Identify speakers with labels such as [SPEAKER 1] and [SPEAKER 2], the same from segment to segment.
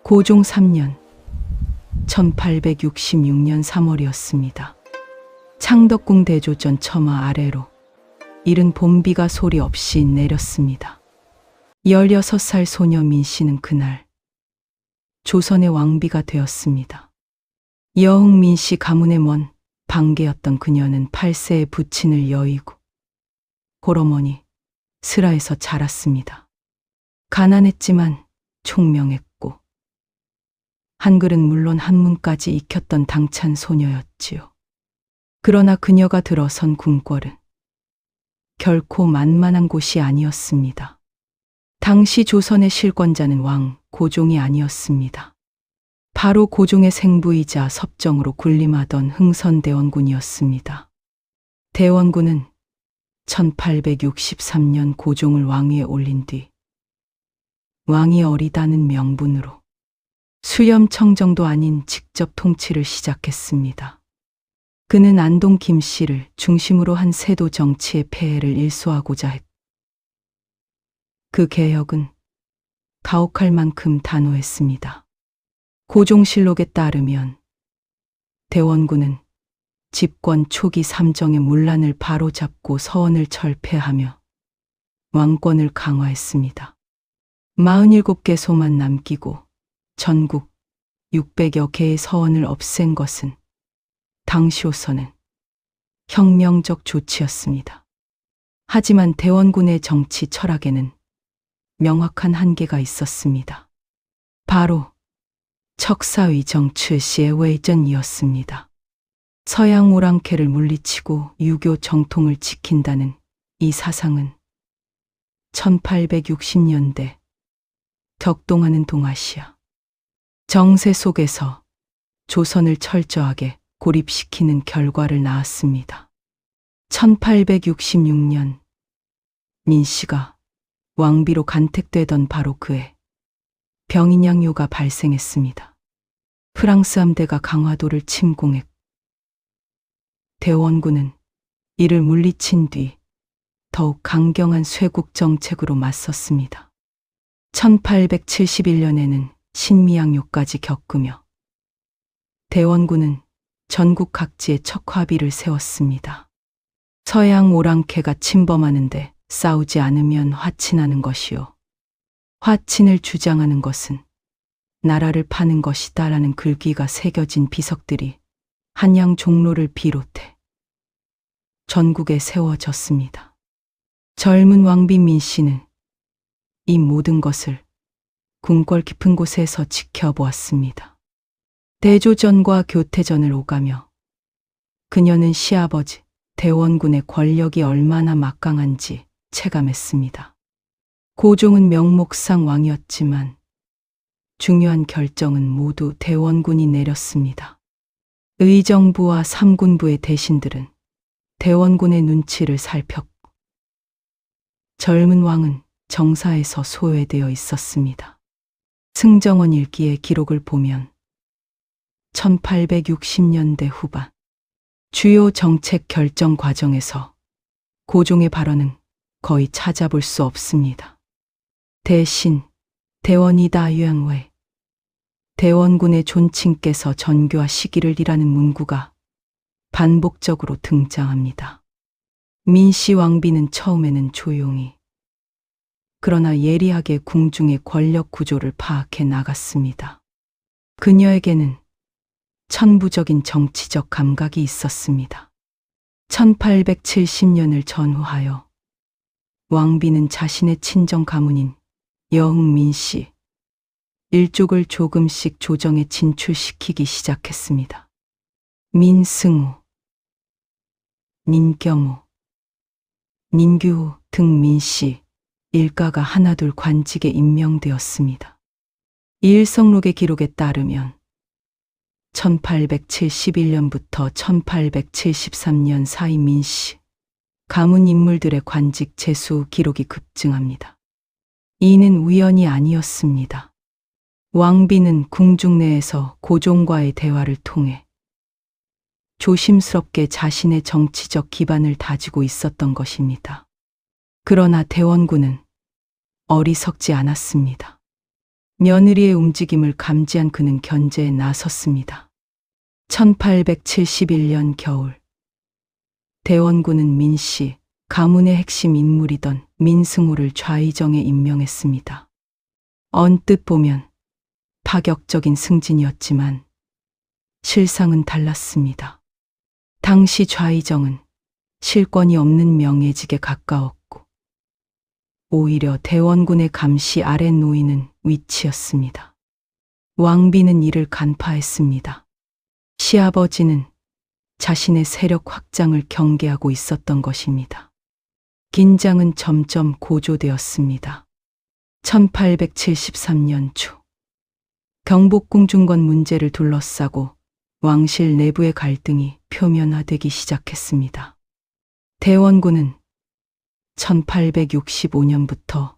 [SPEAKER 1] 고종 3년 1866년 3월이었습니다. 창덕궁 대조전 처마 아래로 이른 봄비가 소리 없이 내렸습니다. 16살 소녀 민씨는 그날 조선의 왕비가 되었습니다. 여흥 민씨 가문의 먼 방계였던 그녀는 8세의 부친을 여의고 홀어머니 슬하에서 자랐습니다. 가난했지만 총명했고 한글은 물론 한문까지 익혔던 당찬 소녀였지요. 그러나 그녀가 들어선 궁궐은 결코 만만한 곳이 아니었습니다. 당시 조선의 실권자는 왕 고종이 아니었습니다. 바로 고종의 생부이자 섭정으로 군림하던 흥선대원군이었습니다. 대원군은 1863년 고종을 왕위에 올린 뒤 왕이 어리다는 명분으로 수렴청정도 아닌 직접 통치를 시작했습니다. 그는 안동 김씨를 중심으로 한 세도 정치의 폐해를 일소하고자 했고 그 개혁은 가혹할 만큼 단호했습니다. 고종실록에 따르면 대원군은 집권 초기 삼정의 문란을 바로잡고 서원을 철폐하며 왕권을 강화했습니다. 47개소만 남기고 전국 600여 개의 서원을 없앤 것은 당시로서는 혁명적 조치였습니다. 하지만 대원군의 정치 철학에는 명확한 한계가 있었습니다. 바로 척사의 정치시의 외전이었습니다. 서양 오랑캐를 물리치고 유교 정통을 지킨다는 이 사상은 1860년대 격동하는 동아시아 정세 속에서 조선을 철저하게 고립시키는 결과를 낳았습니다. 1866년 민씨가 왕비로 간택되던 바로 그해 병인양요가 발생했습니다. 프랑스 함대가 강화도를 침공했고 대원군은 이를 물리친 뒤 더욱 강경한 쇄국 정책으로 맞섰습니다. 1871년에는 신미양요까지 겪으며 대원군은 전국 각지에 척화비를 세웠습니다. 서양 오랑캐가 침범하는데 싸우지 않으면 화친하는 것이요. 화친을 주장하는 것은 나라를 파는 것이다라는 글귀가 새겨진 비석들이 한양 종로를 비롯해 전국에 세워졌습니다. 젊은 왕비 민씨는 이 모든 것을 궁궐 깊은 곳에서 지켜보았습니다. 대조전과 교태전을 오가며 그녀는 시아버지 대원군의 권력이 얼마나 막강한지 체감했습니다. 고종은 명목상 왕이었지만 중요한 결정은 모두 대원군이 내렸습니다. 의정부와 삼군부의 대신들은 대원군의 눈치를 살폈고 젊은 왕은 정사에서 소외되어 있었습니다. 승정원 일기의 기록을 보면 1860년대 후반 주요 정책 결정 과정에서 고종의 발언은 거의 찾아볼 수 없습니다. 대신 대원이다 유양외 대원군의 존칭께서 전교와 시기를 이라는 문구가 반복적으로 등장합니다. 민씨 왕비는 처음에는 조용히 그러나 예리하게 궁중의 권력 구조를 파악해 나갔습니다. 그녀에게는 천부적인 정치적 감각이 있었습니다. 1870년을 전후하여 왕비는 자신의 친정 가문인 여흥 민씨 일족을 조금씩 조정에 진출시키기 시작했습니다. 민승우, nin겸우, nin규 등 민씨 일가가 하나둘 관직에 임명되었습니다. 일성록의 기록에 따르면 1871년부터 1873년 사이 민씨 가문 인물들의 관직 제수 기록이 급증합니다. 이는 우연이 아니었습니다. 왕비는 궁중 내에서 고종과의 대화를 통해 조심스럽게 자신의 정치적 기반을 다지고 있었던 것입니다. 그러나 대원군은 어리석지 않았습니다. 며느리의 움직임을 감지한 그는 견제에 나섰습니다. 1871년 겨울, 대원군은 민씨, 가문의 핵심 인물이던 민승호를 좌의정에 임명했습니다. 언뜻 보면 파격적인 승진이었지만 실상은 달랐습니다. 당시 좌의정은 실권이 없는 명예직에 가까웠고 오히려 대원군의 감시 아래 놓이는 위치였습니다. 왕비는 이를 간파했습니다. 시아버지는 자신의 세력 확장을 경계하고 있었던 것입니다. 긴장은 점점 고조되었습니다. 1873년 초, 경복궁 중건 문제를 둘러싸고 왕실 내부의 갈등이 표면화되기 시작했습니다. 대원군은 1865년부터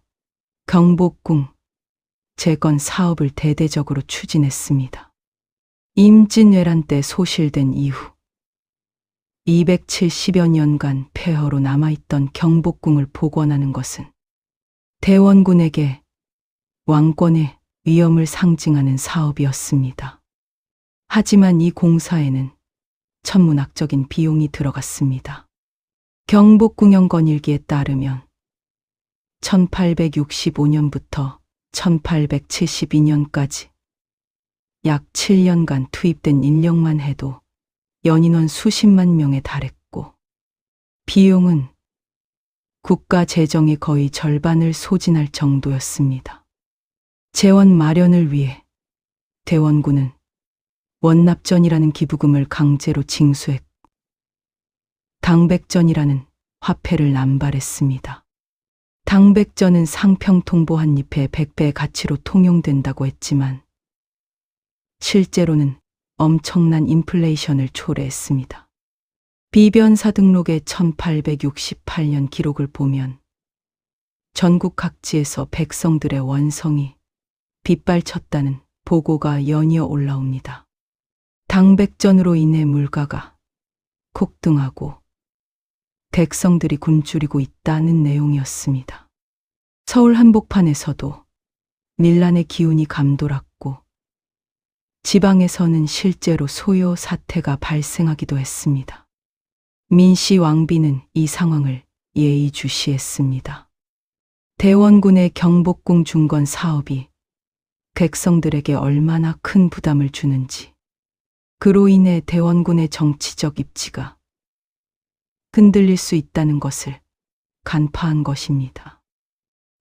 [SPEAKER 1] 경복궁 재건 사업을 대대적으로 추진했습니다. 임진왜란 때 소실된 이후 270여 년간 폐허로 남아있던 경복궁을 복원하는 것은 대원군에게 왕권의 위엄을 상징하는 사업이었습니다. 하지만 이 공사에는 천문학적인 비용이 들어갔습니다. 경복궁형 건일기에 따르면 1865년부터 1872년까지 약 7년간 투입된 인력만 해도 연인원 수십만 명에 달했고 비용은 국가 재정의 거의 절반을 소진할 정도였습니다. 재원 마련을 위해 대원군은 원납전이라는 기부금을 강제로 징수했고 당백전이라는 화폐를 남발했습니다. 당백전은 상평통보 한 잎의 100배의 가치로 통용된다고 했지만 실제로는 엄청난 인플레이션을 초래했습니다. 비변사 등록의 1868년 기록을 보면 전국 각지에서 백성들의 원성이 빗발쳤다는 보고가 연이어 올라옵니다. 당백전으로 인해 물가가 폭등하고 백성들이 굶주리고 있다는 내용이었습니다. 서울 한복판에서도 밀란의 기운이 감돌았고 지방에서는 실제로 소요 사태가 발생하기도 했습니다. 민씨 왕비는 이 상황을 예의주시했습니다. 대원군의 경복궁 중건 사업이 백성들에게 얼마나 큰 부담을 주는지, 그로 인해 대원군의 정치적 입지가 흔들릴 수 있다는 것을 간파한 것입니다.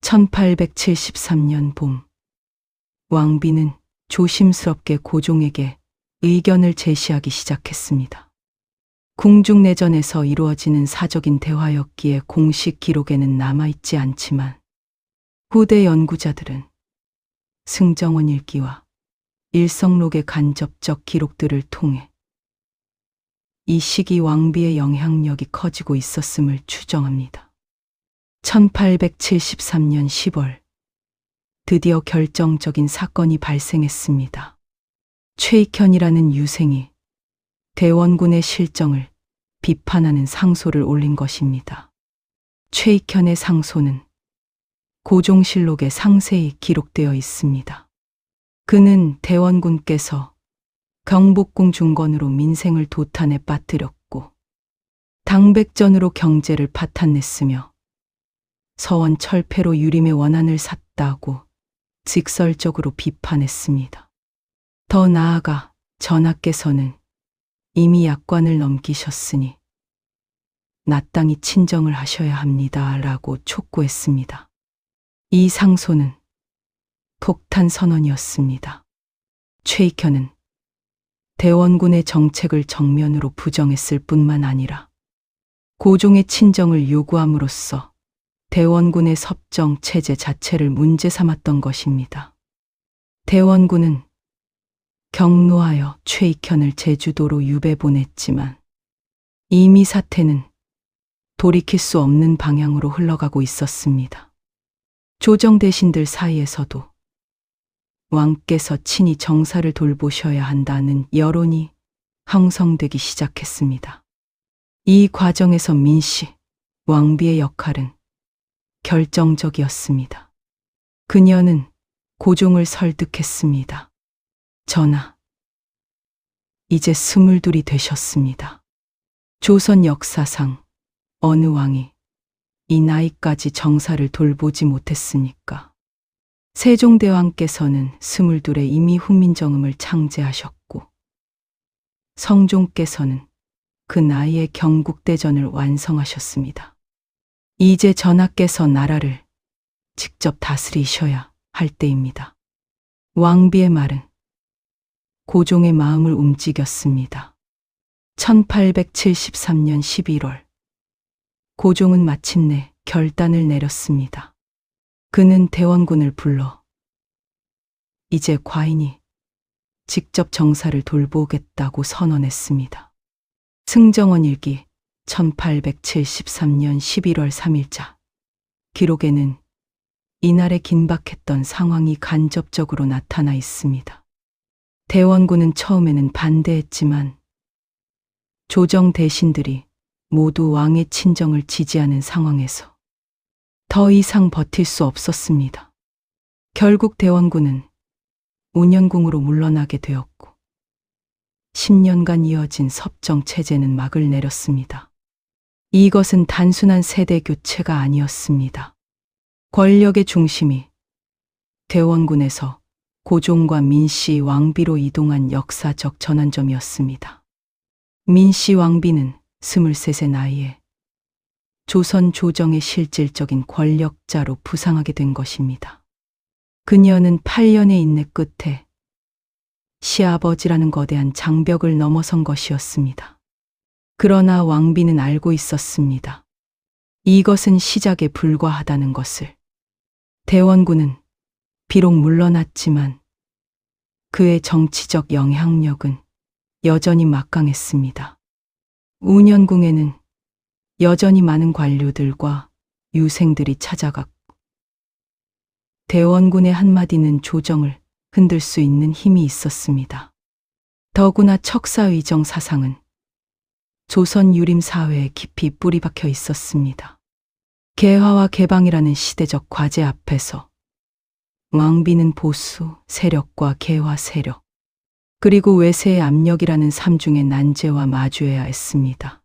[SPEAKER 1] 1873년 봄, 왕비는 조심스럽게 고종에게 의견을 제시하기 시작했습니다. 궁중내전에서 이루어지는 사적인 대화였기에 공식 기록에는 남아있지 않지만 후대 연구자들은 승정원 일기와 일성록의 간접적 기록들을 통해 이 시기 왕비의 영향력이 커지고 있었음을 추정합니다. 1873년 10월, 드디어 결정적인 사건이 발생했습니다. 최익현이라는 유생이 대원군의 실정을 비판하는 상소를 올린 것입니다. 최익현의 상소는 고종실록에 상세히 기록되어 있습니다. 그는 대원군께서 경복궁 중건으로 민생을 도탄에 빠뜨렸고 당백전으로 경제를 파탄냈으며 서원 철폐로 유림의 원한을 샀다고 직설적으로 비판했습니다. 더 나아가 전하께서는 이미 약관을 넘기셨으니 마땅히 친정을 하셔야 합니다 라고 촉구했습니다. 이 상소는 폭탄 선언이었습니다. 최익현은 대원군의 정책을 정면으로 부정했을 뿐만 아니라 고종의 친정을 요구함으로써 대원군의 섭정 체제 자체를 문제 삼았던 것입니다. 대원군은 경로하여 최익현을 제주도로 유배 보냈지만 이미 사태는 돌이킬 수 없는 방향으로 흘러가고 있었습니다. 조정 대신들 사이에서도 왕께서 친히 정사를 돌보셔야 한다는 여론이 형성되기 시작했습니다. 이 과정에서 민씨, 왕비의 역할은 결정적이었습니다. 그녀는 고종을 설득했습니다. 전하, 이제 22이 되셨습니다. 조선 역사상 어느 왕이 이 나이까지 정사를 돌보지 못했으니까. 세종대왕께서는 22에 이미 훈민정음을 창제하셨고, 성종께서는 그 나이에 경국대전을 완성하셨습니다. 이제 전하께서 나라를 직접 다스리셔야 할 때입니다. 왕비의 말은 고종의 마음을 움직였습니다. 1873년 11월, 고종은 마침내 결단을 내렸습니다. 그는 대원군을 불러 이제 과인이 직접 정사를 돌보겠다고 선언했습니다. 승정원 일기 1873년 11월 3일자. 기록에는 이날에 긴박했던 상황이 간접적으로 나타나 있습니다. 대원군은 처음에는 반대했지만 조정 대신들이 모두 왕의 친정을 지지하는 상황에서 더 이상 버틸 수 없었습니다. 결국 대원군은 운현궁으로 물러나게 되었고 10년간 이어진 섭정 체제는 막을 내렸습니다. 이것은 단순한 세대 교체가 아니었습니다. 권력의 중심이 대원군에서 고종과 민씨 왕비로 이동한 역사적 전환점이었습니다. 민씨 왕비는 23세 나이에 조선 조정의 실질적인 권력자로 부상하게 된 것입니다. 그녀는 8년의 인내 끝에 시아버지라는 거대한 장벽을 넘어선 것이었습니다. 그러나 왕비는 알고 있었습니다. 이것은 시작에 불과하다는 것을. 대원군은 비록 물러났지만 그의 정치적 영향력은 여전히 막강했습니다. 운현궁에는 여전히 많은 관료들과 유생들이 찾아갔고 대원군의 한마디는 조정을 흔들 수 있는 힘이 있었습니다. 더구나 척사의정 사상은 조선 유림 사회에 깊이 뿌리 박혀 있었습니다. 개화와 개방이라는 시대적 과제 앞에서 왕비는 보수 세력과 개화 세력 그리고 외세의 압력이라는 삼중의 난제와 마주해야 했습니다.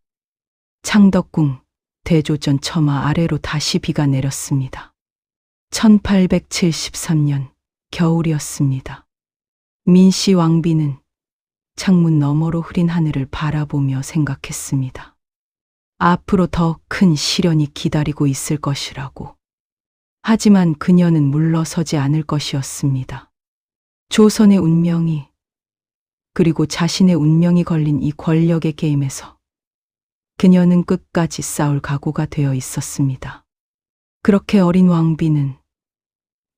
[SPEAKER 1] 창덕궁, 대조전 처마 아래로 다시 비가 내렸습니다. 1873년 겨울이었습니다. 민씨 왕비는 창문 너머로 흐린 하늘을 바라보며 생각했습니다. 앞으로 더 큰 시련이 기다리고 있을 것이라고. 하지만 그녀는 물러서지 않을 것이었습니다. 조선의 운명이 그리고 자신의 운명이 걸린 이 권력의 게임에서 그녀는 끝까지 싸울 각오가 되어 있었습니다. 그렇게 어린 왕비는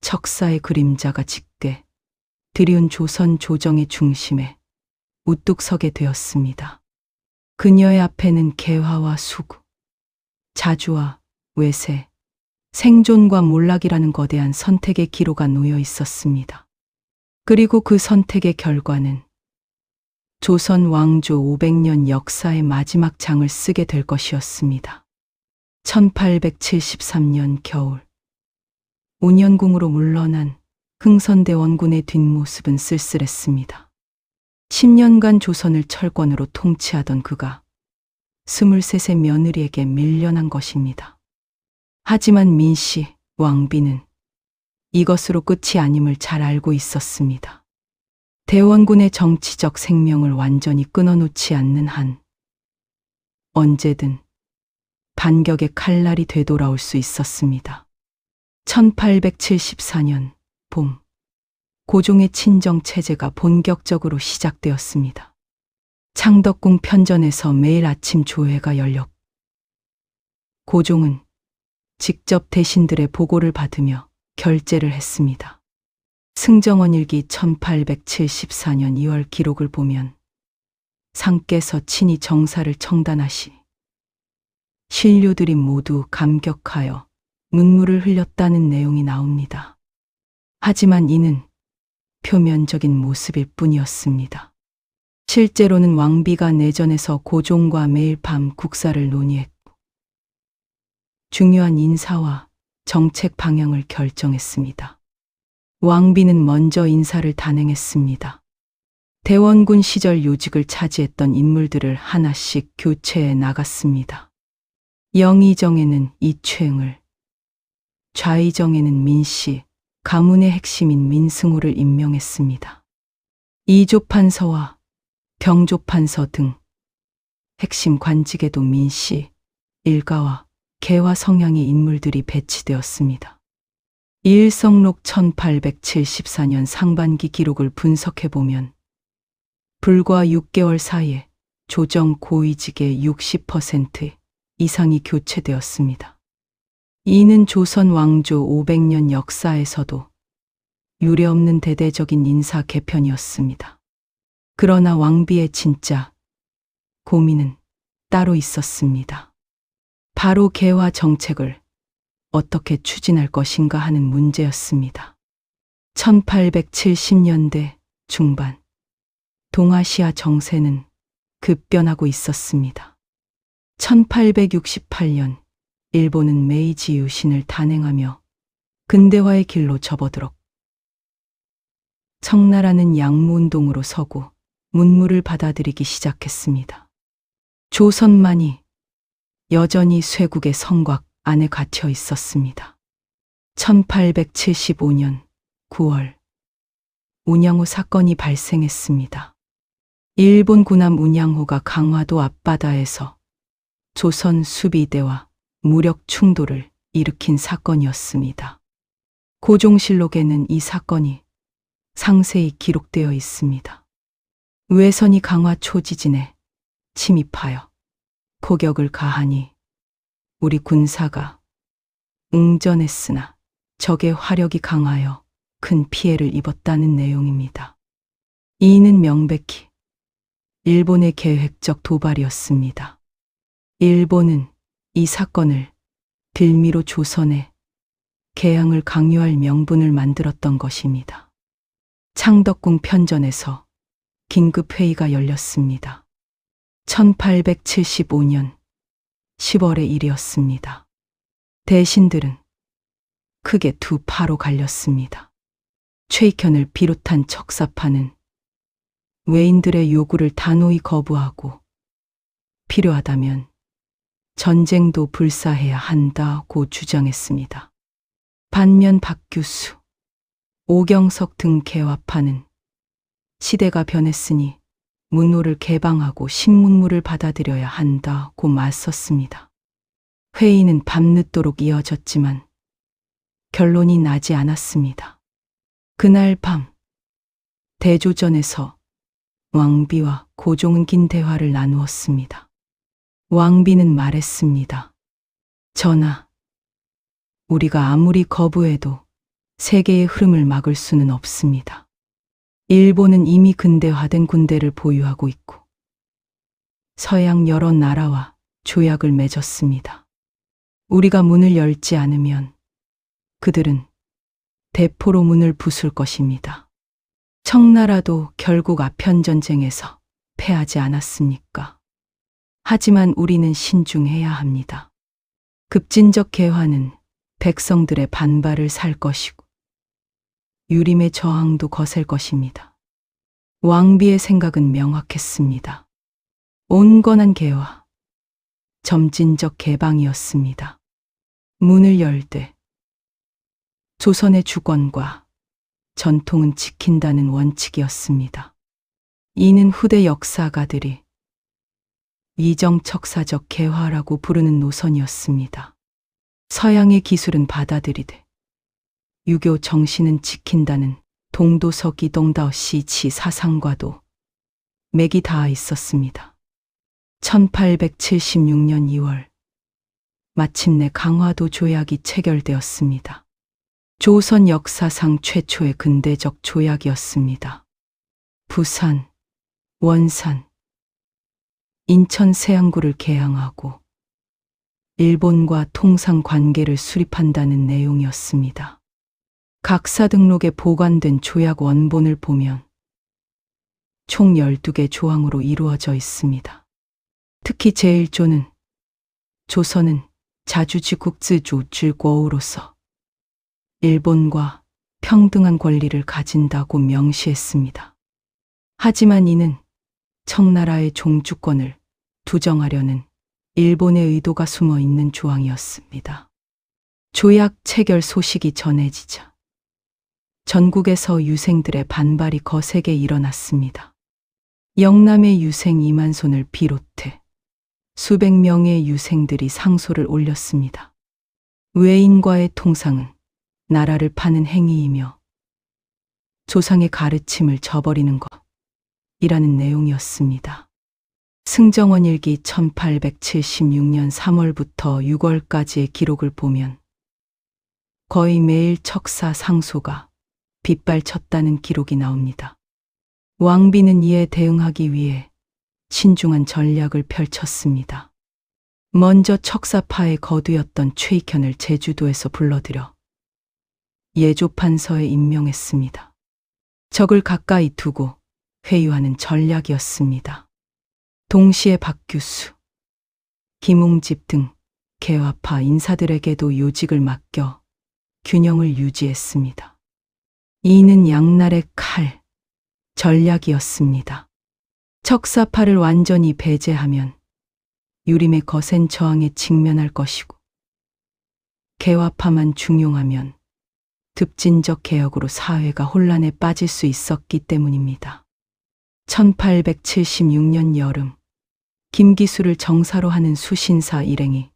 [SPEAKER 1] 척사의 그림자가 짙게 드리운 조선 조정의 중심에 우뚝 서게 되었습니다. 그녀의 앞에는 개화와 수구, 자주와 외세, 생존과 몰락이라는 거대한 선택의 기로가 놓여 있었습니다. 그리고 그 선택의 결과는 조선 왕조 500년 역사의 마지막 장을 쓰게 될 것이었습니다. 1873년 겨울, 운현궁으로 물러난 흥선대원군의 뒷모습은 쓸쓸했습니다. 10년간 조선을 철권으로 통치하던 그가 23세 며느리에게 밀려난 것입니다. 하지만 민씨, 왕비는 이것으로 끝이 아님을 잘 알고 있었습니다. 대원군의 정치적 생명을 완전히 끊어놓지 않는 한 언제든 반격의 칼날이 되돌아올 수 있었습니다. 1874년 봄, 고종의 친정 체제가 본격적으로 시작되었습니다. 창덕궁 편전에서 매일 아침 조회가 열렸고 고종은 직접 대신들의 보고를 받으며 결재를 했습니다. 승정원 일기 1874년 2월 기록을 보면 상께서 친히 정사를 청단하시 신료들이 모두 감격하여 눈물을 흘렸다는 내용이 나옵니다. 하지만 이는 표면적인 모습일 뿐이었습니다. 실제로는 왕비가 내전에서 고종과 매일 밤 국사를 논의했고 중요한 인사와 정책 방향을 결정했습니다. 왕비는 먼저 인사를 단행했습니다. 대원군 시절 요직을 차지했던 인물들을 하나씩 교체해 나갔습니다. 영의정에는 이최응을, 좌의정에는 민씨, 가문의 핵심인 민승호를 임명했습니다. 이조판서와 경조판서 등 핵심 관직에도 민씨, 일가와 개화 성향의 인물들이 배치되었습니다. 일성록 1874년 상반기 기록을 분석해보면 불과 6개월 사이에 조정 고위직의 60% 이상이 교체되었습니다. 이는 조선 왕조 500년 역사에서도 유례없는 대대적인 인사 개편이었습니다. 그러나 왕비의 진짜 고민은 따로 있었습니다. 바로 개화 정책을 어떻게 추진할 것인가 하는 문제였습니다. 1870년대 중반 동아시아 정세는 급변하고 있었습니다. 1868년 일본은 메이지 유신을 단행하며 근대화의 길로 접어들었고 청나라는 양무운동으로 서고 문물을 받아들이기 시작했습니다. 조선만이 여전히 쇄국의 성곽 안에 갇혀 있었습니다. 1875년 9월 운양호 사건이 발생했습니다. 일본 군함 운양호가 강화도 앞바다에서 조선 수비대와 무력 충돌을 일으킨 사건이었습니다. 고종실록에는 이 사건이 상세히 기록되어 있습니다. 외선이 강화 초지진에 침입하여 포격을 가하니 우리 군사가 응전했으나 적의 화력이 강하여 큰 피해를 입었다는 내용입니다. 이는 명백히 일본의 계획적 도발이었습니다. 일본은 이 사건을 빌미로 조선에 개항을 강요할 명분을 만들었던 것입니다. 창덕궁 편전에서 긴급회의가 열렸습니다. 1875년 10월의 일이었습니다. 대신들은 크게 두 파로 갈렸습니다. 최익현을 비롯한 척사파는 외인들의 요구를 단호히 거부하고 필요하다면 전쟁도 불사해야 한다고 주장했습니다. 반면 박규수, 오경석 등 개화파는 시대가 변했으니 문호를 개방하고 신문물을 받아들여야 한다고 맞섰습니다. 회의는 밤늦도록 이어졌지만 결론이 나지 않았습니다. 그날 밤 대조전에서 왕비와 고종은 긴 대화를 나누었습니다. 왕비는 말했습니다. 전하, 우리가 아무리 거부해도 세계의 흐름을 막을 수는 없습니다. 일본은 이미 근대화된 군대를 보유하고 있고 서양 여러 나라와 조약을 맺었습니다. 우리가 문을 열지 않으면 그들은 대포로 문을 부술 것입니다. 청나라도 결국 아편전쟁에서 패하지 않았습니까? 하지만 우리는 신중해야 합니다. 급진적 개화는 백성들의 반발을 살 것이고 유림의 저항도 거셀 것입니다. 왕비의 생각은 명확했습니다. 온건한 개화, 점진적 개방이었습니다. 문을 열 때 조선의 주권과 전통은 지킨다는 원칙이었습니다. 이는 후대 역사가들이 위정척사적 개화라고 부르는 노선이었습니다. 서양의 기술은 받아들이되 유교 정신은 지킨다는 동도석 이동다오 시치 사상과도 맥이 닿아 있었습니다. 1876년 2월 마침내 강화도 조약이 체결되었습니다. 조선 역사상 최초의 근대적 조약이었습니다. 부산, 원산, 인천 세안구를 개항하고 일본과 통상 관계를 수립한다는 내용이었습니다. 각사 등록에 보관된 조약 원본을 보면 총 12개 조항으로 이루어져 있습니다. 특히 제1조는 조선은 자주지국自主治国으로서 일본과 평등한 권리를 가진다고 명시했습니다. 하지만 이는 청나라의 종주권을 부정하려는 일본의 의도가 숨어 있는 조항이었습니다. 조약 체결 소식이 전해지자 전국에서 유생들의 반발이 거세게 일어났습니다. 영남의 유생 이만손을 비롯해 수백 명의 유생들이 상소를 올렸습니다. 외인과의 통상은 나라를 파는 행위이며 조상의 가르침을 저버리는 것이라는 내용이었습니다. 승정원 일기 1876년 3월부터 6월까지의 기록을 보면 거의 매일 척사 상소가 빗발쳤다는 기록이 나옵니다. 왕비는 이에 대응하기 위해 신중한 전략을 펼쳤습니다. 먼저 척사파의 거두였던 최익현을 제주도에서 불러들여 예조판서에 임명했습니다. 적을 가까이 두고 회유하는 전략이었습니다. 동시에 박규수, 김웅집 등 개화파 인사들에게도 요직을 맡겨 균형을 유지했습니다. 이는 양날의 칼 전략이었습니다. 척사파를 완전히 배제하면 유림의 거센 저항에 직면할 것이고 개화파만 중용하면 급진적 개혁으로 사회가 혼란에 빠질 수 있었기 때문입니다. 1876년 여름 김기수를 정사로 하는 수신사 일행이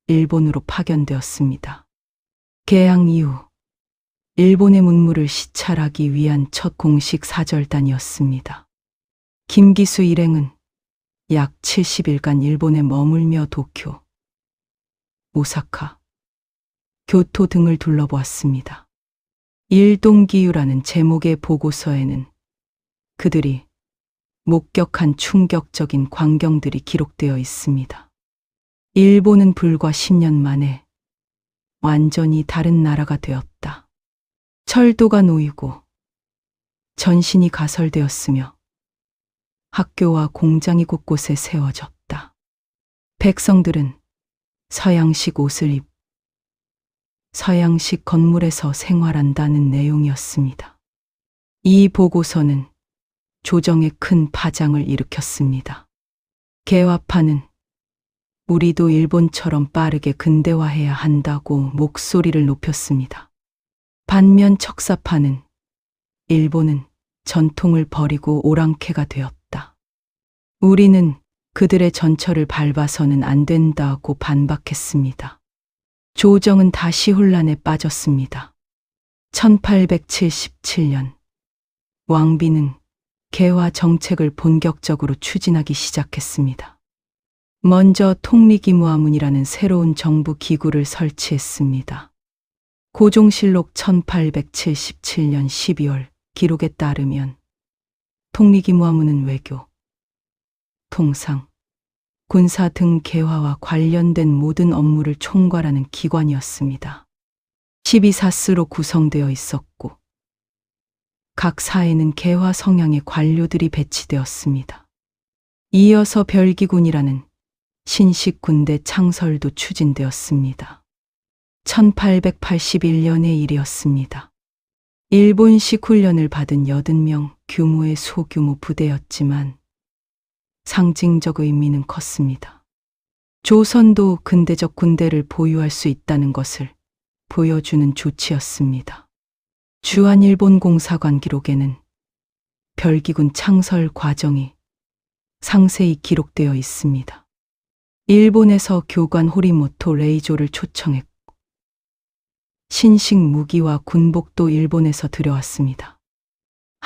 [SPEAKER 1] 일본으로 파견되었습니다. 개항 이후 일본의 문물을 시찰하기 위한 첫 공식 사절단이었습니다. 김기수 일행은 약 70일간 일본에 머물며 도쿄, 오사카, 교토 등을 둘러보았습니다. 일동기유라는 제목의 보고서에는 그들이 목격한 충격적인 광경들이 기록되어 있습니다. 일본은 불과 10년 만에 완전히 다른 나라가 되었다. 철도가 놓이고 전신이 가설되었으며 학교와 공장이 곳곳에 세워졌다. 백성들은 서양식 옷을 입고 서양식 건물에서 생활한다는 내용이었습니다. 이 보고서는 조정에 큰 파장을 일으켰습니다. 개화파는 우리도 일본처럼 빠르게 근대화해야 한다고 목소리를 높였습니다. 반면 척사파는 일본은 전통을 버리고 오랑캐가 되었다. 우리는 그들의 전철을 밟아서는 안 된다고 반박했습니다. 조정은 다시 혼란에 빠졌습니다. 1877년 왕비는 개화 정책을 본격적으로 추진하기 시작했습니다. 먼저 통리기무화문이라는 새로운 정부 기구를 설치했습니다. 고종실록 1877년 12월 기록에 따르면 통리기무화문은 외교, 통상, 군사 등 개화와 관련된 모든 업무를 총괄하는 기관이었습니다. 12사스로 구성되어 있었고 각 사에는 개화 성향의 관료들이 배치되었습니다. 이어서 별기군이라는 신식 군대 창설도 추진되었습니다. 1881년의 일이었습니다. 일본식 훈련을 받은 80명 규모의 소규모 부대였지만 상징적 의미는 컸습니다. 조선도 근대적 군대를 보유할 수 있다는 것을 보여주는 조치였습니다. 주한일본공사관 기록에는 별기군 창설 과정이 상세히 기록되어 있습니다. 일본에서 교관 호리모토 레이조를 초청했고 신식 무기와 군복도 일본에서 들여왔습니다.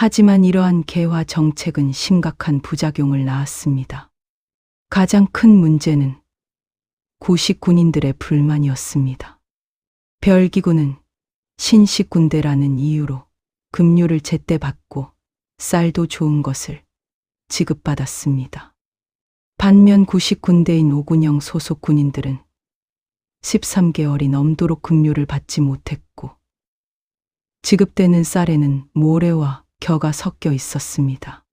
[SPEAKER 1] 하지만 이러한 개화 정책은 심각한 부작용을 낳았습니다. 가장 큰 문제는 구식 군인들의 불만이었습니다. 별기군은 신식 군대라는 이유로 급료를 제때 받고 쌀도 좋은 것을 지급받았습니다. 반면 구식 군대인 오군영 소속 군인들은 13개월이 넘도록 급료를 받지 못했고 지급되는 쌀에는 모래와 겨가 섞여 있었습니다.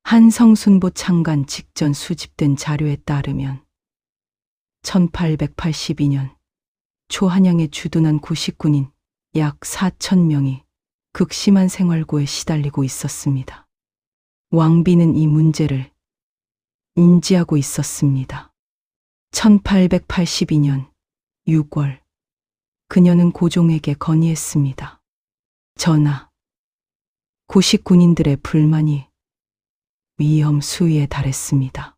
[SPEAKER 1] 한성순보 창간 직전 수집된 자료에 따르면 1882년 초한양에 주둔한 구식군인 약 4천 명이 극심한 생활고에 시달리고 있었습니다. 왕비는 이 문제를 인지하고 있었습니다. 1882년 6월, 그녀는 고종에게 건의했습니다. 전하, 구식 군인들의 불만이 위험 수위에 달했습니다.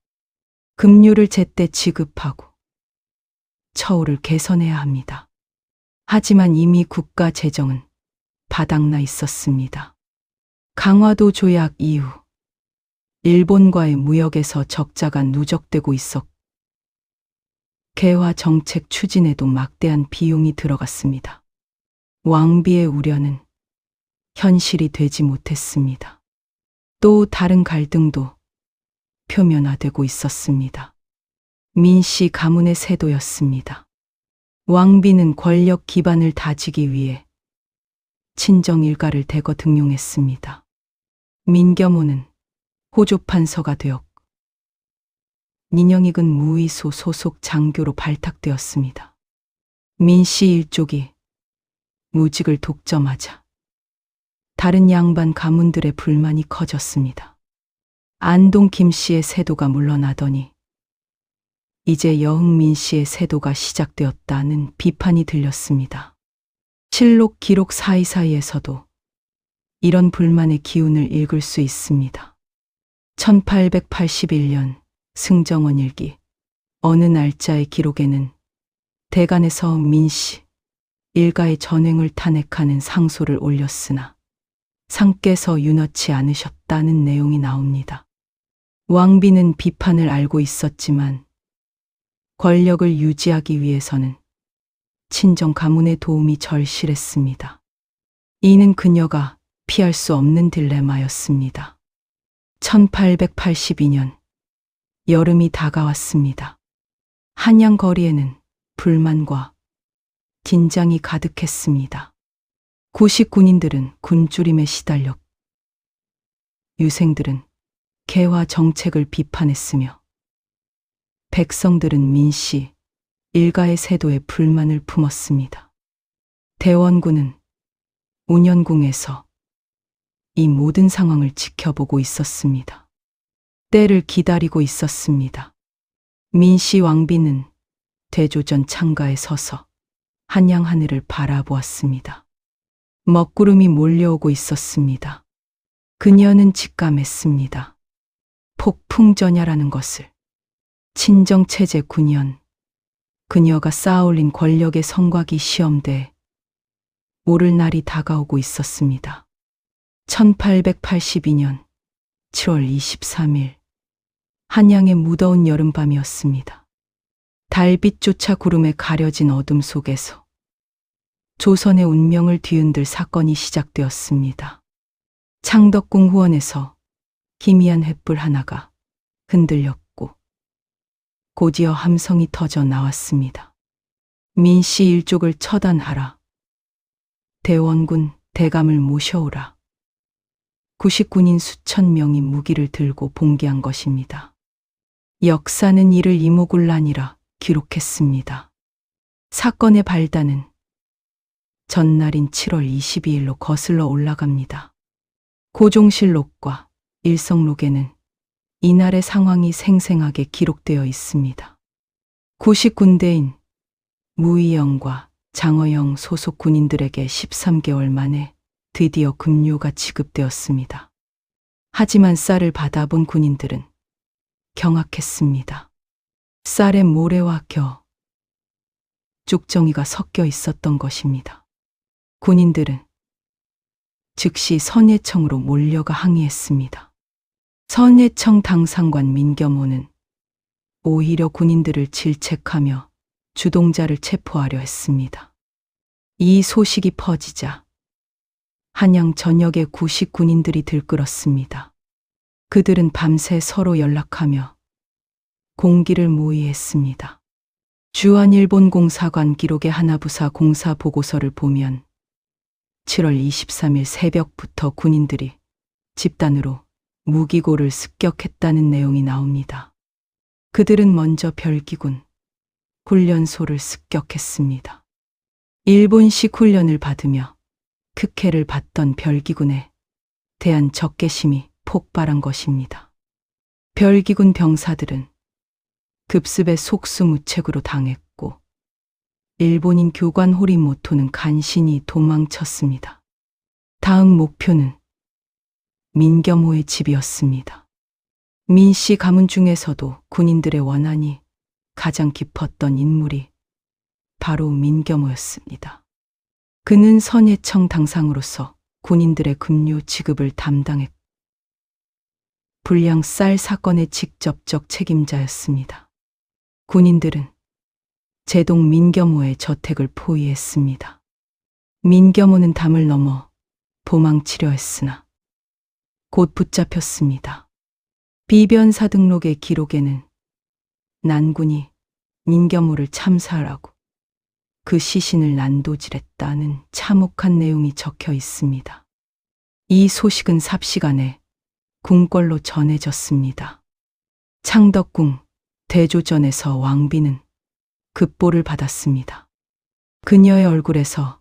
[SPEAKER 1] 급료를 제때 지급하고 처우를 개선해야 합니다. 하지만 이미 국가 재정은 바닥나 있었습니다. 강화도 조약 이후 일본과의 무역에서 적자가 누적되고 있었고 개화 정책 추진에도 막대한 비용이 들어갔습니다. 왕비의 우려는 현실이 되지 못했습니다. 또 다른 갈등도 표면화되고 있었습니다. 민씨 가문의 세도였습니다. 왕비는 권력 기반을 다지기 위해 친정 일가를 대거 등용했습니다. 민겸호는 호조판서가 되었고 nin영익은 무의소 소속 장교로 발탁되었습니다. 민씨 일족이 무직을 독점하자 다른 양반 가문들의 불만이 커졌습니다. 안동 김씨의 세도가 물러나더니 이제 여흥민 씨의 세도가 시작되었다는 비판이 들렸습니다. 실록 기록 사이사이에서도 이런 불만의 기운을 읽을 수 있습니다. 1881년 승정원 일기 어느 날짜의 기록에는 대간에서 민씨 일가의 전횡을 탄핵하는 상소를 올렸으나 상께서 윤허치 않으셨다는 내용이 나옵니다. 왕비는 비판을 알고 있었지만 권력을 유지하기 위해서는 친정 가문의 도움이 절실했습니다. 이는 그녀가 피할 수 없는 딜레마였습니다. 1882년 여름이 다가왔습니다. 한양 거리에는 불만과 긴장이 가득했습니다. 구식 군인들은 굶주림에 시달렸고 유생들은 개화 정책을 비판했으며 백성들은 민씨 일가의 세도에 불만을 품었습니다. 대원군은 운현궁에서 이 모든 상황을 지켜보고 있었습니다. 때를 기다리고 있었습니다. 민씨 왕비는 대조전 창가에 서서 한양 하늘을 바라보았습니다. 먹구름이 몰려오고 있었습니다. 그녀는 직감했습니다. 폭풍전야라는 것을. 친정체제 9년, 그녀가 쌓아올린 권력의 성곽이 시험대에 오를 날이 다가오고 있었습니다. 1882년 7월 23일, 한양의 무더운 여름밤이었습니다. 달빛조차 구름에 가려진 어둠 속에서 조선의 운명을 뒤흔들 사건이 시작되었습니다. 창덕궁 후원에서 희미한 횃불 하나가 흔들렸고 곧이어 함성이 터져 나왔습니다. 민씨 일족을 처단하라. 대원군 대감을 모셔오라. 구식군인 수천 명이 무기를 들고 봉기한 것입니다. 역사는 이를 이모군란이라 기록했습니다. 사건의 발단은 전날인 7월 22일로 거슬러 올라갑니다. 고종실록과 일성록에는 이날의 상황이 생생하게 기록되어 있습니다. 구식 군대인 무의영과 장어영 소속 군인들에게 13개월 만에 드디어 급료가 지급되었습니다. 하지만 쌀을 받아본 군인들은 경악했습니다. 쌀에 모래와 겨, 죽정이가 섞여 있었던 것입니다. 군인들은 즉시 선예청으로 몰려가 항의했습니다. 선예청 당상관 민겸호는 오히려 군인들을 질책하며 주동자를 체포하려 했습니다. 이 소식이 퍼지자 한양 전역의 구식 군인들이 들끓었습니다. 그들은 밤새 서로 연락하며 공기를 모의했습니다. 주한일본공사관 기록의 하나부사 공사 보고서를 보면 7월 23일 새벽부터 군인들이 집단으로 무기고를 습격했다는 내용이 나옵니다. 그들은 먼저 별기군 훈련소를 습격했습니다. 일본식 훈련을 받으며 특혜를 받던 별기군에 대한 적개심이 폭발한 것입니다. 별기군 병사들은 급습에 속수무책으로 당했고 일본인 교관 호리모토는 간신히 도망쳤습니다. 다음 목표는 민겸호의 집이었습니다. 민씨 가문 중에서도 군인들의 원한이 가장 깊었던 인물이 바로 민겸호였습니다. 그는 선예청 당상으로서 군인들의 급료 지급을 담당했고 불량 쌀 사건의 직접적 책임자였습니다. 군인들은 제동 민겸호의 저택을 포위했습니다. 민겸호는 담을 넘어 도망치려 했으나 곧 붙잡혔습니다. 비변사 등록의 기록에는 난군이 민겸호를 참사하라고 그 시신을 난도질했다는 참혹한 내용이 적혀 있습니다. 이 소식은 삽시간에 궁궐로 전해졌습니다. 창덕궁 대조전에서 왕비는 급보를 받았습니다. 그녀의 얼굴에서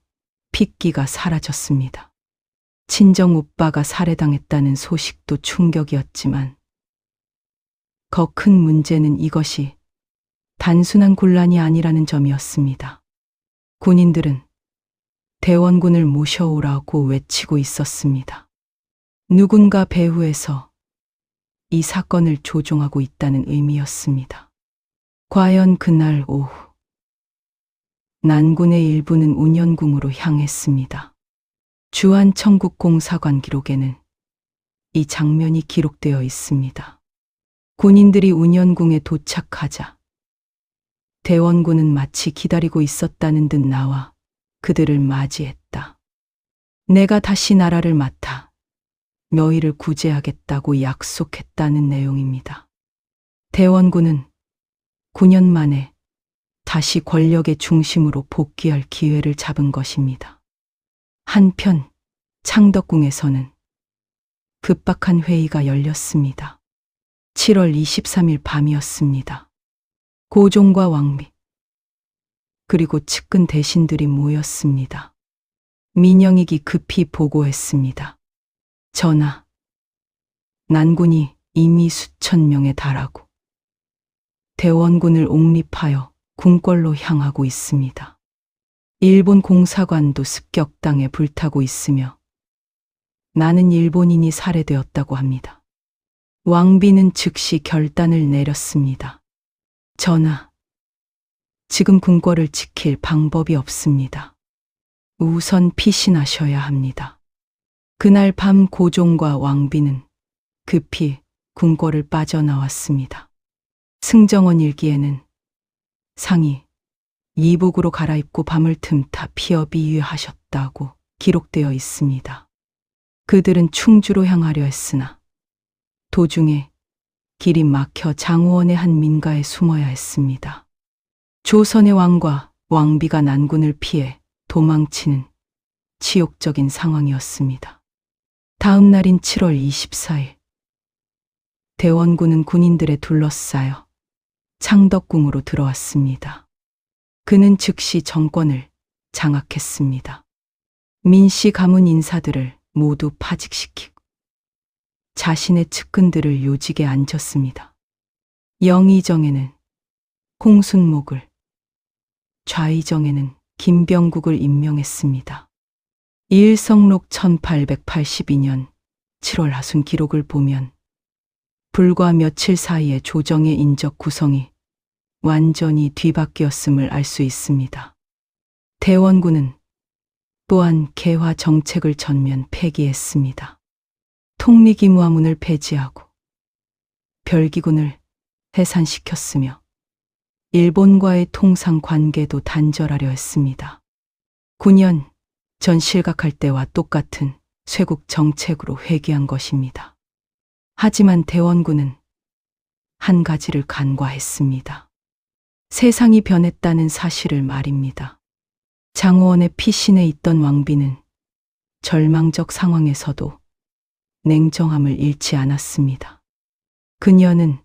[SPEAKER 1] 핏기가 사라졌습니다. 친정 오빠가 살해당했다는 소식도 충격이었지만 더 큰 문제는 이것이 단순한 곤란이 아니라는 점이었습니다. 군인들은 대원군을 모셔오라고 외치고 있었습니다. 누군가 배후에서 이 사건을 조종하고 있다는 의미였습니다. 과연 그날 오후 난군의 일부는 운현궁으로 향했습니다. 주한 청국공사관 기록에는 이 장면이 기록되어 있습니다. 군인들이 운현궁에 도착하자 대원군은 마치 기다리고 있었다는 듯 나와 그들을 맞이했다. 내가 다시 나라를 맡아 너희를 구제하겠다고 약속했다는 내용입니다. 대원군은 9년 만에 다시 권력의 중심으로 복귀할 기회를 잡은 것입니다. 한편 창덕궁에서는 급박한 회의가 열렸습니다. 7월 23일 밤이었습니다. 고종과 왕비 그리고 측근 대신들이 모였습니다. 민영익이 급히 보고했습니다. 전하, 난군이 이미 수천 명에 달하고 대원군을 옹립하여 궁궐로 향하고 있습니다. 일본 공사관도 습격당해 불타고 있으며 많은 일본인이 살해되었다고 합니다. 왕비는 즉시 결단을 내렸습니다. 전하, 지금 궁궐을 지킬 방법이 없습니다. 우선 피신하셔야 합니다. 그날 밤 고종과 왕비는 급히 궁궐을 빠져나왔습니다. 승정원 일기에는 상이 이복으로 갈아입고 밤을 틈타 피어비유하셨다고 기록되어 있습니다. 그들은 충주로 향하려 했으나 도중에 길이 막혀 장호원의 한 민가에 숨어야 했습니다. 조선의 왕과 왕비가 난군을 피해 도망치는 치욕적인 상황이었습니다. 다음 날인 7월 24일 대원군은 군인들에 둘러싸여 창덕궁으로 들어왔습니다. 그는 즉시 정권을 장악했습니다. 민씨 가문 인사들을 모두 파직시키고 자신의 측근들을 요직에 앉혔습니다. 영의정에는 홍순목을, 좌의정에는 김병국을 임명했습니다. 일성록 1882년 7월 하순 기록을 보면 불과 며칠 사이에 조정의 인적 구성이 완전히 뒤바뀌었음을 알 수 있습니다. 대원군은 또한 개화 정책을 전면 폐기했습니다. 통리기무화문을 폐지하고 별기군을 해산시켰으며 일본과의 통상 관계도 단절하려 했습니다. 9년 전 실각할 때와 똑같은 쇄국 정책으로 회귀한 것입니다. 하지만 대원군은 한 가지를 간과했습니다. 세상이 변했다는 사실을 말입니다. 장호원의 피신에 있던 왕비는 절망적 상황에서도 냉정함을 잃지 않았습니다. 그녀는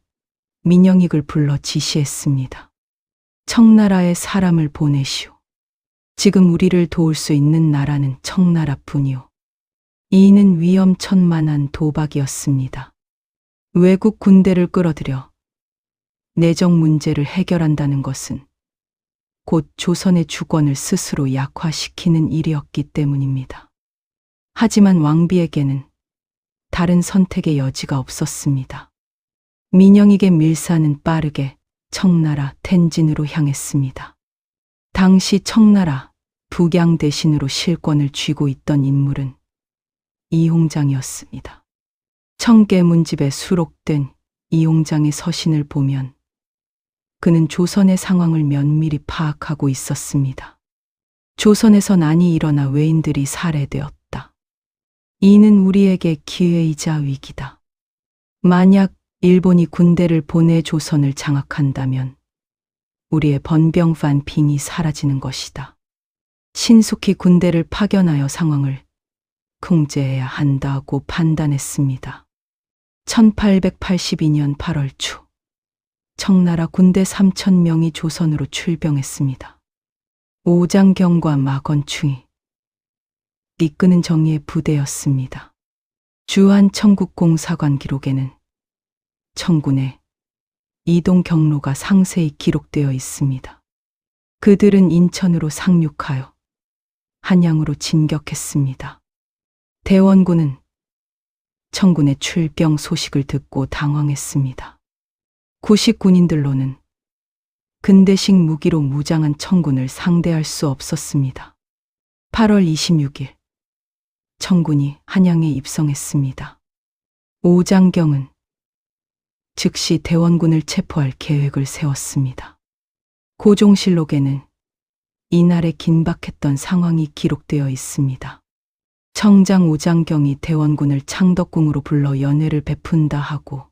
[SPEAKER 1] 민영익을 불러 지시했습니다. 청나라에 사람을 보내시오. 지금 우리를 도울 수 있는 나라는 청나라뿐이오. 이는 위험천만한 도박이었습니다. 외국 군대를 끌어들여 내정 문제를 해결한다는 것은 곧 조선의 주권을 스스로 약화시키는 일이었기 때문입니다. 하지만 왕비에게는 다른 선택의 여지가 없었습니다. 민영익의 밀사는 빠르게 청나라 텐진으로 향했습니다. 당시 청나라 북양 대신으로 실권을 쥐고 있던 인물은 이홍장이었습니다. 청계문집에 수록된 이홍장의 서신을 보면 그는 조선의 상황을 면밀히 파악하고 있었습니다. 조선에서 난이 일어나 외인들이 살해되었다. 이는 우리에게 기회이자 위기다. 만약 일본이 군대를 보내 조선을 장악한다면 우리의 번병판 빙이 사라지는 것이다. 신속히 군대를 파견하여 상황을 통제해야 한다고 판단했습니다. 1882년 8월 초 청나라 군대 3,000명이 조선으로 출병했습니다. 오장경과 마건충이 이끄는 정예의 부대였습니다. 주한 청국공사관 기록에는 청군의 이동 경로가 상세히 기록되어 있습니다. 그들은 인천으로 상륙하여 한양으로 진격했습니다. 대원군은 청군의 출병 소식을 듣고 당황했습니다. 구식 군인들로는 근대식 무기로 무장한 청군을 상대할 수 없었습니다. 8월 26일 청군이 한양에 입성했습니다. 오장경은 즉시 대원군을 체포할 계획을 세웠습니다. 고종실록에는 이날의 긴박했던 상황이 기록되어 있습니다. 청장 오장경이 대원군을 창덕궁으로 불러 연회를 베푼다 하고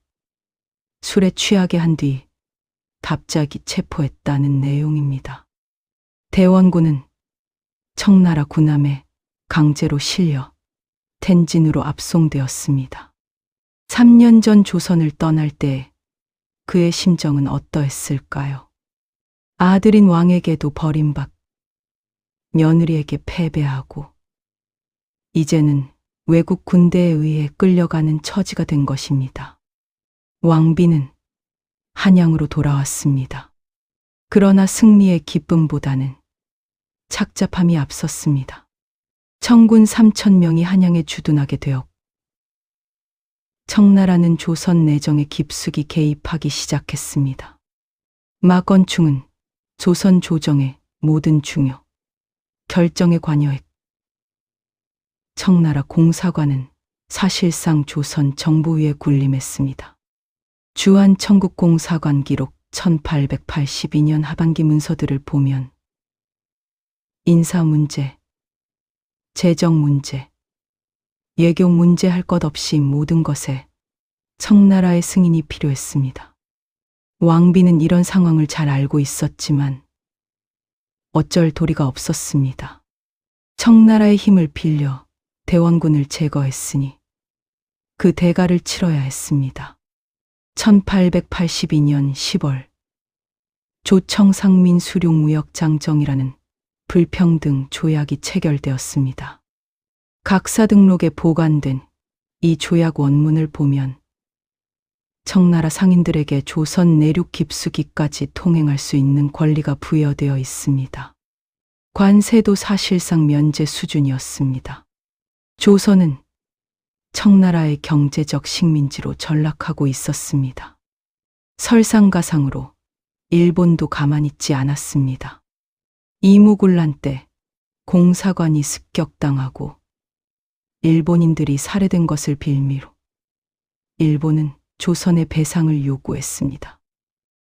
[SPEAKER 1] 술에 취하게 한 뒤 갑자기 체포했다는 내용입니다. 대원군은 청나라 군함에 강제로 실려 텐진으로 압송되었습니다. 3년 전 조선을 떠날 때 그의 심정은 어떠했을까요? 아들인 왕에게도 버림받, 며느리에게 패배하고 이제는 외국 군대에 의해 끌려가는 처지가 된 것입니다. 왕비는 한양으로 돌아왔습니다. 그러나 승리의 기쁨보다는 착잡함이 앞섰습니다. 청군 3,000명이 한양에 주둔하게 되었고 청나라는 조선 내정에 깊숙이 개입하기 시작했습니다. 마건충은 조선 조정의 모든 중요 결정에 관여했고 청나라 공사관은 사실상 조선 정부 위에 군림했습니다. 주한 청국공사관 기록 1882년 하반기 문서들을 보면 인사 문제, 재정 문제, 외교 문제 할 것 없이 모든 것에 청나라의 승인이 필요했습니다. 왕비는 이런 상황을 잘 알고 있었지만 어쩔 도리가 없었습니다. 청나라의 힘을 빌려 대원군을 제거했으니 그 대가를 치러야 했습니다. 1882년 10월 조청상민 수룡무역장정이라는 불평등 조약이 체결되었습니다. 각사 등록에 보관된 이 조약 원문을 보면 청나라 상인들에게 조선 내륙 깊숙이까지 통행할 수 있는 권리가 부여되어 있습니다. 관세도 사실상 면제 수준이었습니다. 조선은 청나라의 경제적 식민지로 전락하고 있었습니다. 설상가상으로 일본도 가만히 있지 않았습니다. 이무군란 때 공사관이 습격당하고 일본인들이 살해된 것을 빌미로 일본은 조선의 배상을 요구했습니다.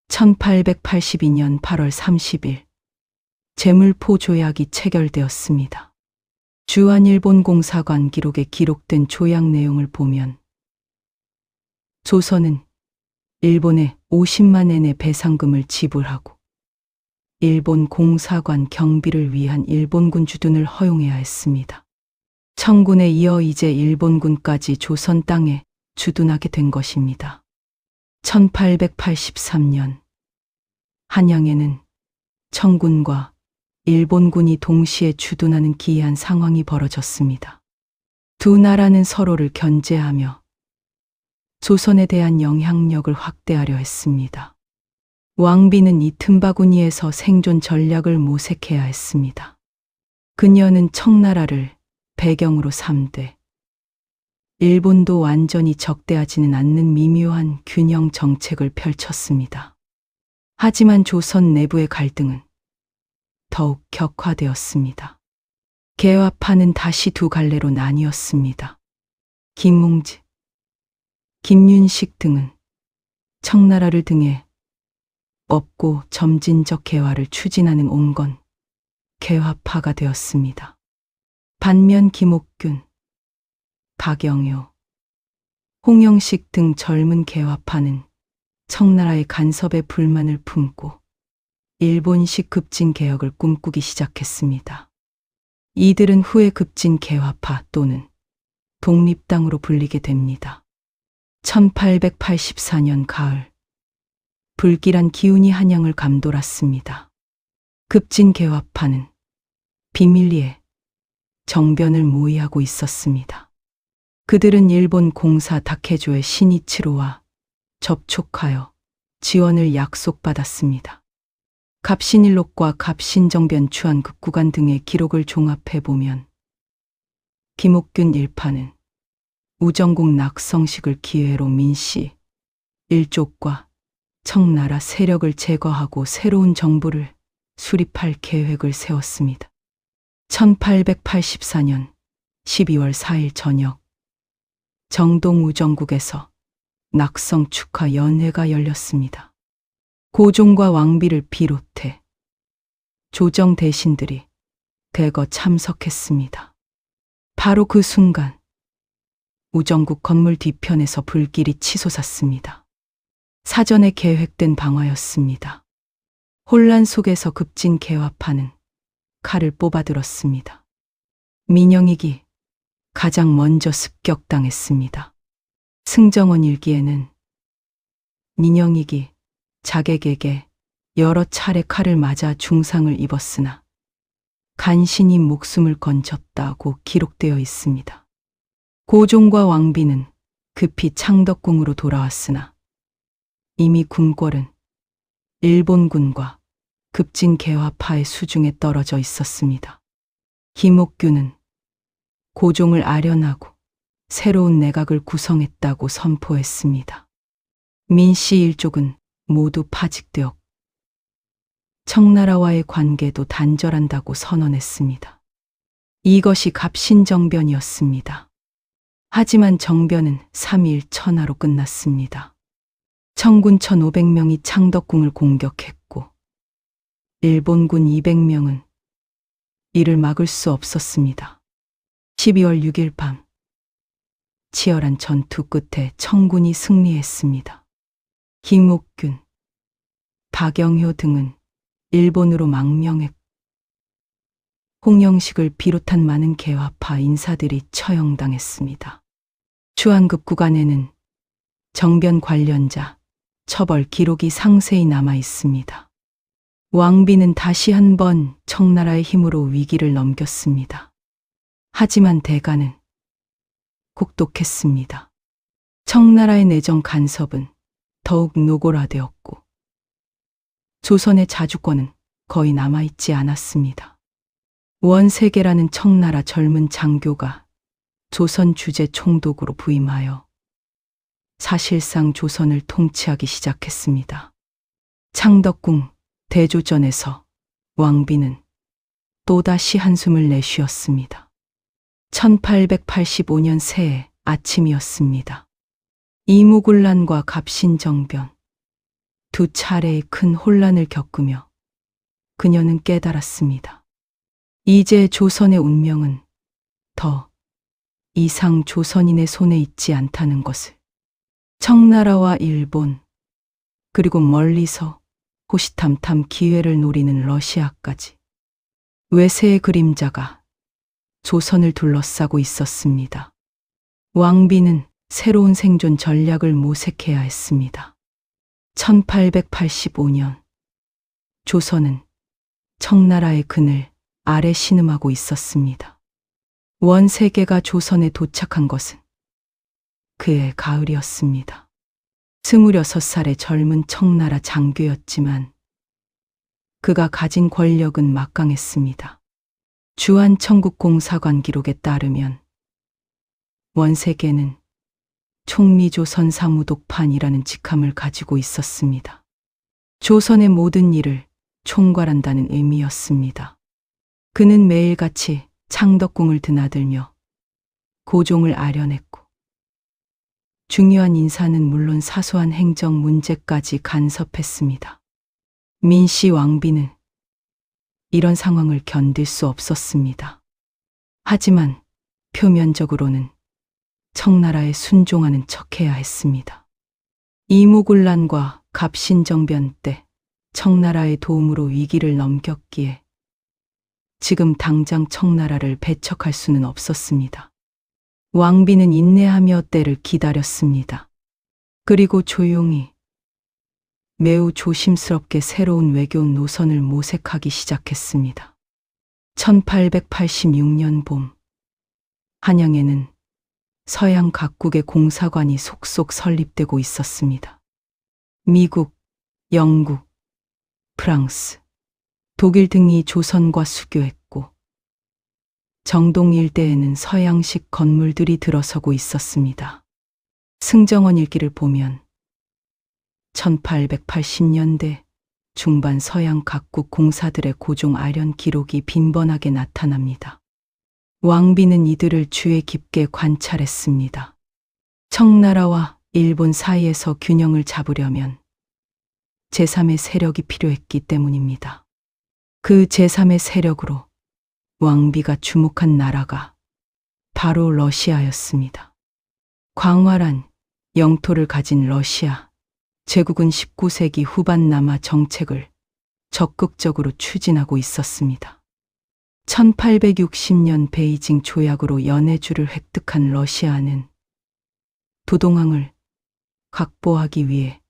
[SPEAKER 1] 1882년 8월 30일 제물포 조약이 체결되었습니다. 주한일본 공사관 기록에 기록된 조약 내용을 보면 조선은 일본에 50만 엔의 배상금을 지불하고 일본 공사관 경비를 위한 일본군 주둔을 허용해야 했습니다. 청군에 이어 이제 일본군까지 조선 땅에 주둔하게 된 것입니다. 1883년 한양에는 청군과 일본군이 동시에 주둔하는 기이한 상황이 벌어졌습니다. 두 나라는 서로를 견제하며 조선에 대한 영향력을 확대하려 했습니다. 왕비는 이 틈바구니에서 생존 전략을 모색해야 했습니다. 그녀는 청나라를 배경으로 삼되 일본도 완전히 적대하지는 않는 미묘한 균형 정책을 펼쳤습니다. 하지만 조선 내부의 갈등은 더욱 격화되었습니다. 개화파는 다시 두 갈래로 나뉘었습니다. 김웅지, 김윤식 등은 청나라를 등에 업고 점진적 개화를 추진하는 온건 개화파가 되었습니다. 반면 김옥균, 박영효, 홍영식 등 젊은 개화파는 청나라의 간섭에 불만을 품고 일본식 급진 개혁을 꿈꾸기 시작했습니다. 이들은 후에 급진 개화파 또는 독립당으로 불리게 됩니다. 1884년 가을, 불길한 기운이 한양을 감돌았습니다. 급진 개화파는 비밀리에 정변을 모의하고 있었습니다. 그들은 일본 공사 다케조의 신이치로와 접촉하여 지원을 약속받았습니다. 갑신일록과 갑신정변 추한급구간 등의 기록을 종합해보면 김옥균 일파는 우정국 낙성식을 기회로 민씨 일족과 청나라 세력을 제거하고 새로운 정부를 수립할 계획을 세웠습니다. 1884년 12월 4일 저녁 정동 우정국에서 낙성 축하 연회가 열렸습니다. 고종과 왕비를 비롯해 조정 대신들이 대거 참석했습니다. 바로 그 순간 우정국 건물 뒤편에서 불길이 치솟았습니다. 사전에 계획된 방화였습니다. 혼란 속에서 급진 개화파는 칼을 뽑아들었습니다. 민영익이 가장 먼저 습격당했습니다. 승정원 일기에는 민영익이 자객에게 여러 차례 칼을 맞아 중상을 입었으나 간신히 목숨을 건졌다고 기록되어 있습니다. 고종과 왕비는 급히 창덕궁으로 돌아왔으나 이미 궁궐은 일본군과 급진 개화파의 수중에 떨어져 있었습니다. 김옥균은 고종을 아련하고 새로운 내각을 구성했다고 선포했습니다. 민씨 일족은 모두 파직되었고 청나라와의 관계도 단절한다고 선언했습니다. 이것이 갑신정변이었습니다. 하지만 정변은 3일 천하로 끝났습니다. 청군 1,500명이 창덕궁을 공격했고 일본군 200명은 이를 막을 수 없었습니다. 12월 6일 밤 치열한 전투 끝에 청군이 승리했습니다. 김옥균, 박영효 등은 일본으로 망명했고 홍영식을 비롯한 많은 개화파 인사들이 처형당했습니다. 추한급구간에는 정변 관련자 처벌 기록이 상세히 남아 있습니다. 왕비는 다시 한번 청나라의 힘으로 위기를 넘겼습니다. 하지만 대가는 혹독했습니다. 청나라의 내정 간섭은 더욱 노골화되었고 조선의 자주권은 거의 남아있지 않았습니다. 원세계라는 청나라 젊은 장교가 조선 주재 총독으로 부임하여 사실상 조선을 통치하기 시작했습니다. 창덕궁 대조전에서 왕비는 또다시 한숨을 내쉬었습니다. 1885년 새해 아침이었습니다. 이무군란과 갑신정변 두 차례의 큰 혼란을 겪으며 그녀는 깨달았습니다. 이제 조선의 운명은 더 이상 조선인의 손에 있지 않다는 것을. 청나라와 일본 그리고 멀리서 호시탐탐 기회를 노리는 러시아까지 외세의 그림자가 조선을 둘러싸고 있었습니다. 왕비는 새로운 생존 전략을 모색해야 했습니다. 1885년 조선은 청나라의 그늘 아래 신음하고 있었습니다. 원세계가 조선에 도착한 것은 그해 가을이었습니다. 26살의 젊은 청나라 장교였지만 그가 가진 권력은 막강했습니다. 주한 청국공사관 기록에 따르면 원세계는 총리조선 사무독판이라는 직함을 가지고 있었습니다. 조선의 모든 일을 총괄한다는 의미였습니다. 그는 매일같이 창덕궁을 드나들며 고종을 아련했고 중요한 인사는 물론 사소한 행정 문제까지 간섭했습니다. 민씨 왕비는 이런 상황을 견딜 수 없었습니다. 하지만 표면적으로는 청나라에 순종하는 척해야 했습니다. 이무군란과 갑신정변 때 청나라의 도움으로 위기를 넘겼기에 지금 당장 청나라를 배척할 수는 없었습니다. 왕비는 인내하며 때를 기다렸습니다. 그리고 조용히 매우 조심스럽게 새로운 외교 노선을 모색하기 시작했습니다. 1886년 봄, 한양에는 서양 각국의 공사관이 속속 설립되고 있었습니다. 미국, 영국, 프랑스, 독일 등이 조선과 수교했고 정동 일대에는 서양식 건물들이 들어서고 있었습니다. 승정원 일기를 보면 1880년대 중반 서양 각국 공사들의 고종 아련 기록이 빈번하게 나타납니다. 왕비는 이들을 주의 깊게 관찰했습니다. 청나라와 일본 사이에서 균형을 잡으려면 제3의 세력이 필요했기 때문입니다. 그 제3의 세력으로 왕비가 주목한 나라가 바로 러시아였습니다. 광활한 영토를 가진 러시아 제국은 19세기 후반 남하 정책을 적극적으로 추진하고 있었습니다. 1860년 베이징 조약으로 연해주를 획득한 러시아는 부동항을 확보하기 위해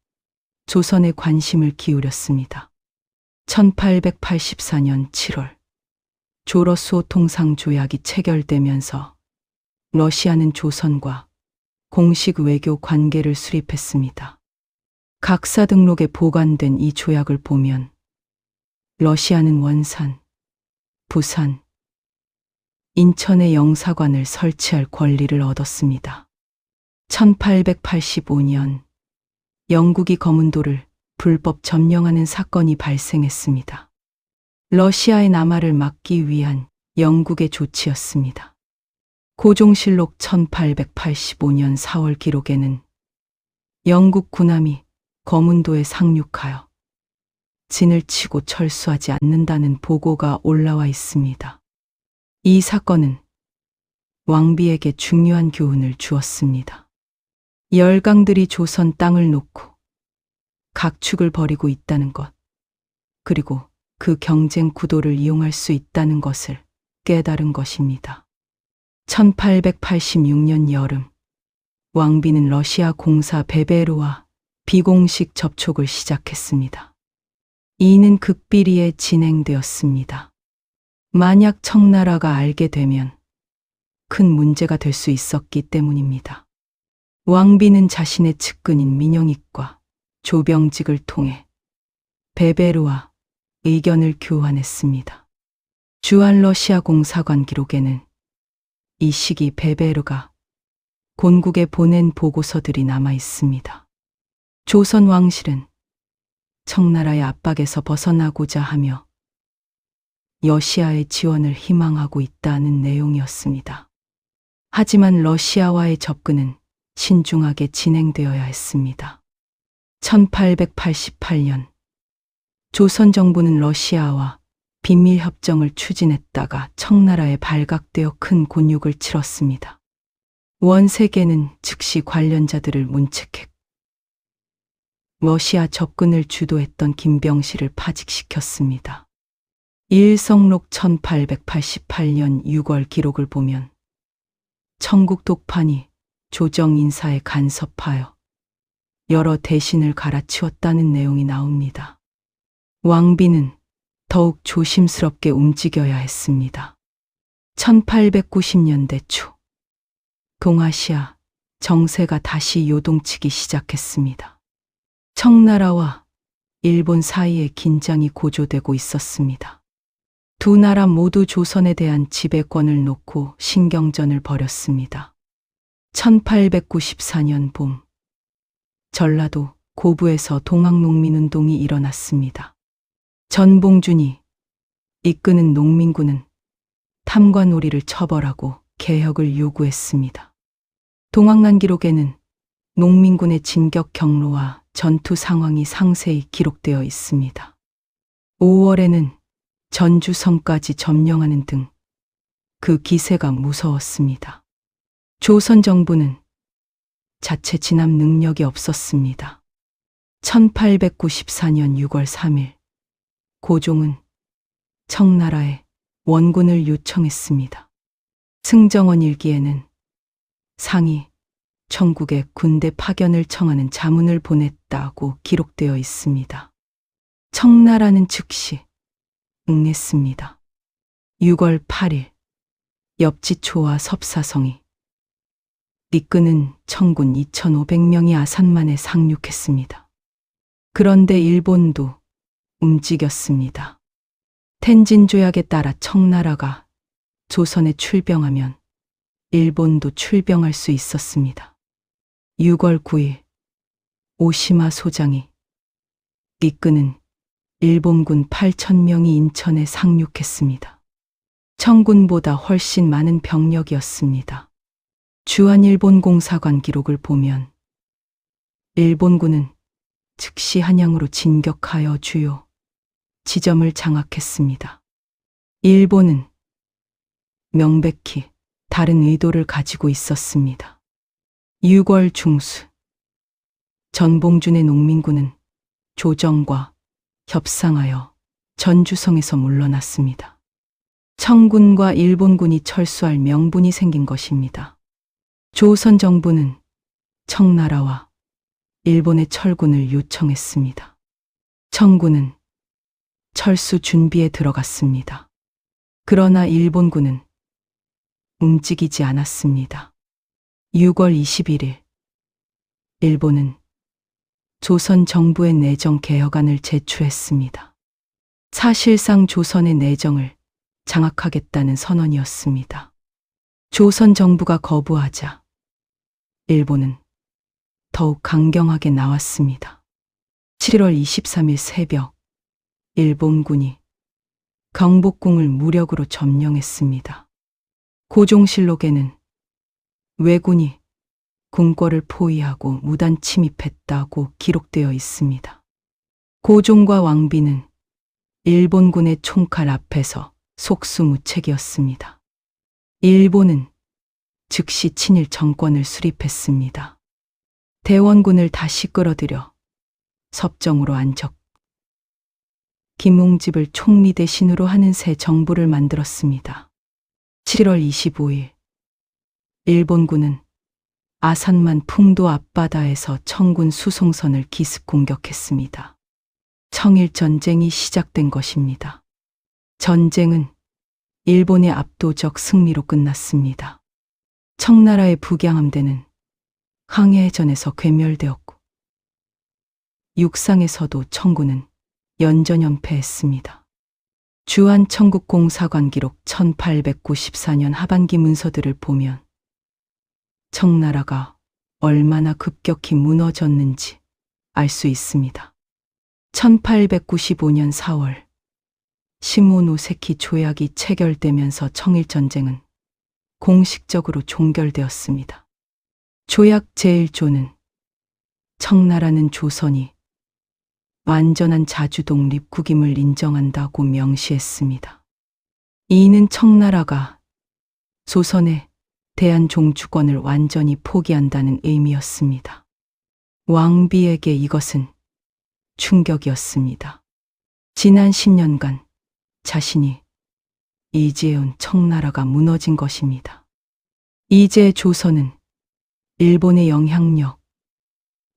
[SPEAKER 1] 조선에 관심을 기울였습니다. 1884년 7월 조러수호 통상조약이 체결되면서 러시아는 조선과 공식 외교 관계를 수립했습니다. 각사 등록에 보관된 이 조약을 보면 러시아는 원산, 부산, 인천에 영사관을 설치할 권리를 얻었습니다. 1885년 영국이 거문도를 불법 점령하는 사건이 발생했습니다. 러시아의 남하를 막기 위한 영국의 조치였습니다. 고종실록 1885년 4월 기록에는 영국 군함이 거문도에 상륙하여 진을 치고 철수하지 않는다는 보고가 올라와 있습니다. 이 사건은 왕비에게 중요한 교훈을 주었습니다. 열강들이 조선 땅을 놓고 각축을 벌이고 있다는 것, 그리고 그 경쟁 구도를 이용할 수 있다는 것을 깨달은 것입니다. 1886년 여름, 왕비는 러시아 공사 베베르와 비공식 접촉을 시작했습니다. 이는 극비리에 진행되었습니다. 만약 청나라가 알게 되면 큰 문제가 될 수 있었기 때문입니다. 왕비는 자신의 측근인 민영익과 조병직을 통해 베베르와 의견을 교환했습니다. 주한 러시아 공사관 기록에는 이 시기 베베르가 곤국에 보낸 보고서들이 남아 있습니다. 조선 왕실은 청나라의 압박에서 벗어나고자 하며 러시아의 지원을 희망하고 있다는 내용이었습니다. 하지만 러시아와의 접근은 신중하게 진행되어야 했습니다. 1888년 조선 정부는 러시아와 비밀협정을 추진했다가 청나라에 발각되어 큰 곤욕을 치렀습니다. 원세계는 즉시 관련자들을 문책했고 러시아 접근을 주도했던 김병실을 파직시켰습니다. 일성록 1888년 6월 기록을 보면 청국 독판이 조정 인사에 간섭하여 여러 대신을 갈아치웠다는 내용이 나옵니다. 왕비는 더욱 조심스럽게 움직여야 했습니다. 1890년대 초 동아시아 정세가 다시 요동치기 시작했습니다. 청나라와 일본 사이에 긴장이 고조되고 있었습니다. 두 나라 모두 조선에 대한 지배권을 놓고 신경전을 벌였습니다. 1894년 봄, 전라도 고부에서 동학농민운동이 일어났습니다. 전봉준이 이끄는 농민군은 탐관오리를 처벌하고 개혁을 요구했습니다. 동학난 기록에는 농민군의 진격 경로와 전투 상황이 상세히 기록되어 있습니다. 5월에는 전주성까지 점령하는 등 그 기세가 무서웠습니다. 조선 정부는 자체 진압 능력이 없었습니다. 1894년 6월 3일 고종은 청나라에 원군을 요청했습니다. 승정원 일기에는 상이 청국에 군대 파견을 청하는 자문을 보냈다고 기록되어 있습니다. 청나라는 즉시 응했습니다. 6월 8일 엽지초와 섭사성이 이끄는 청군 2,500명이 아산만에 상륙했습니다. 그런데 일본도 움직였습니다. 텐진 조약에 따라 청나라가 조선에 출병하면 일본도 출병할 수 있었습니다. 6월 9일 오시마 소장이 이끄는 일본군 8,000명이 인천에 상륙했습니다. 청군보다 훨씬 많은 병력이었습니다. 주한일본공사관 기록을 보면 일본군은 즉시 한양으로 진격하여 주요 지점을 장악했습니다. 일본은 명백히 다른 의도를 가지고 있었습니다. 6월 중수 전봉준의 농민군은 조정과 협상하여 전주성에서 물러났습니다. 청군과 일본군이 철수할 명분이 생긴 것입니다. 조선 정부는 청나라와 일본의 철군을 요청했습니다. 청군은 철수 준비에 들어갔습니다. 그러나 일본군은 움직이지 않았습니다. 6월 21일 일본은 조선 정부의 내정 개혁안을 제출했습니다. 사실상 조선의 내정을 장악하겠다는 선언이었습니다. 조선 정부가 거부하자 일본은 더욱 강경하게 나왔습니다. 7월 23일 새벽 일본군이 경복궁을 무력으로 점령했습니다. 고종실록에는 왜군이 궁궐을 포위하고 무단 침입했다고 기록되어 있습니다. 고종과 왕비는 일본군의 총칼 앞에서 속수무책이었습니다. 일본은 즉시 친일 정권을 수립했습니다. 대원군을 다시 끌어들여 섭정으로 안적, 김웅집을 총리 대신으로 하는 새 정부를 만들었습니다. 7월 25일 일본군은 아산만 풍도 앞바다에서 청군 수송선을 기습 공격했습니다. 청일전쟁이 시작된 것입니다. 전쟁은 일본의 압도적 승리로 끝났습니다. 청나라의 북양함대는 항해전에서 괴멸되었고 육상에서도 청군은 연전연패했습니다. 주한청국공사관 기록 1894년 하반기 문서들을 보면 청나라가 얼마나 급격히 무너졌는지 알 수 있습니다. 1895년 4월 시모노세키 조약이 체결되면서 청일전쟁은 공식적으로 종결되었습니다. 조약 제1조는 청나라는 조선이 완전한 자주독립국임을 인정한다고 명시했습니다. 이는 청나라가 조선의 대한종주권을 완전히 포기한다는 의미였습니다. 왕비에게 이것은 충격이었습니다. 지난 10년간 자신이 이지해온 청나라가 무너진 것입니다. 이제 조선은 일본의 영향력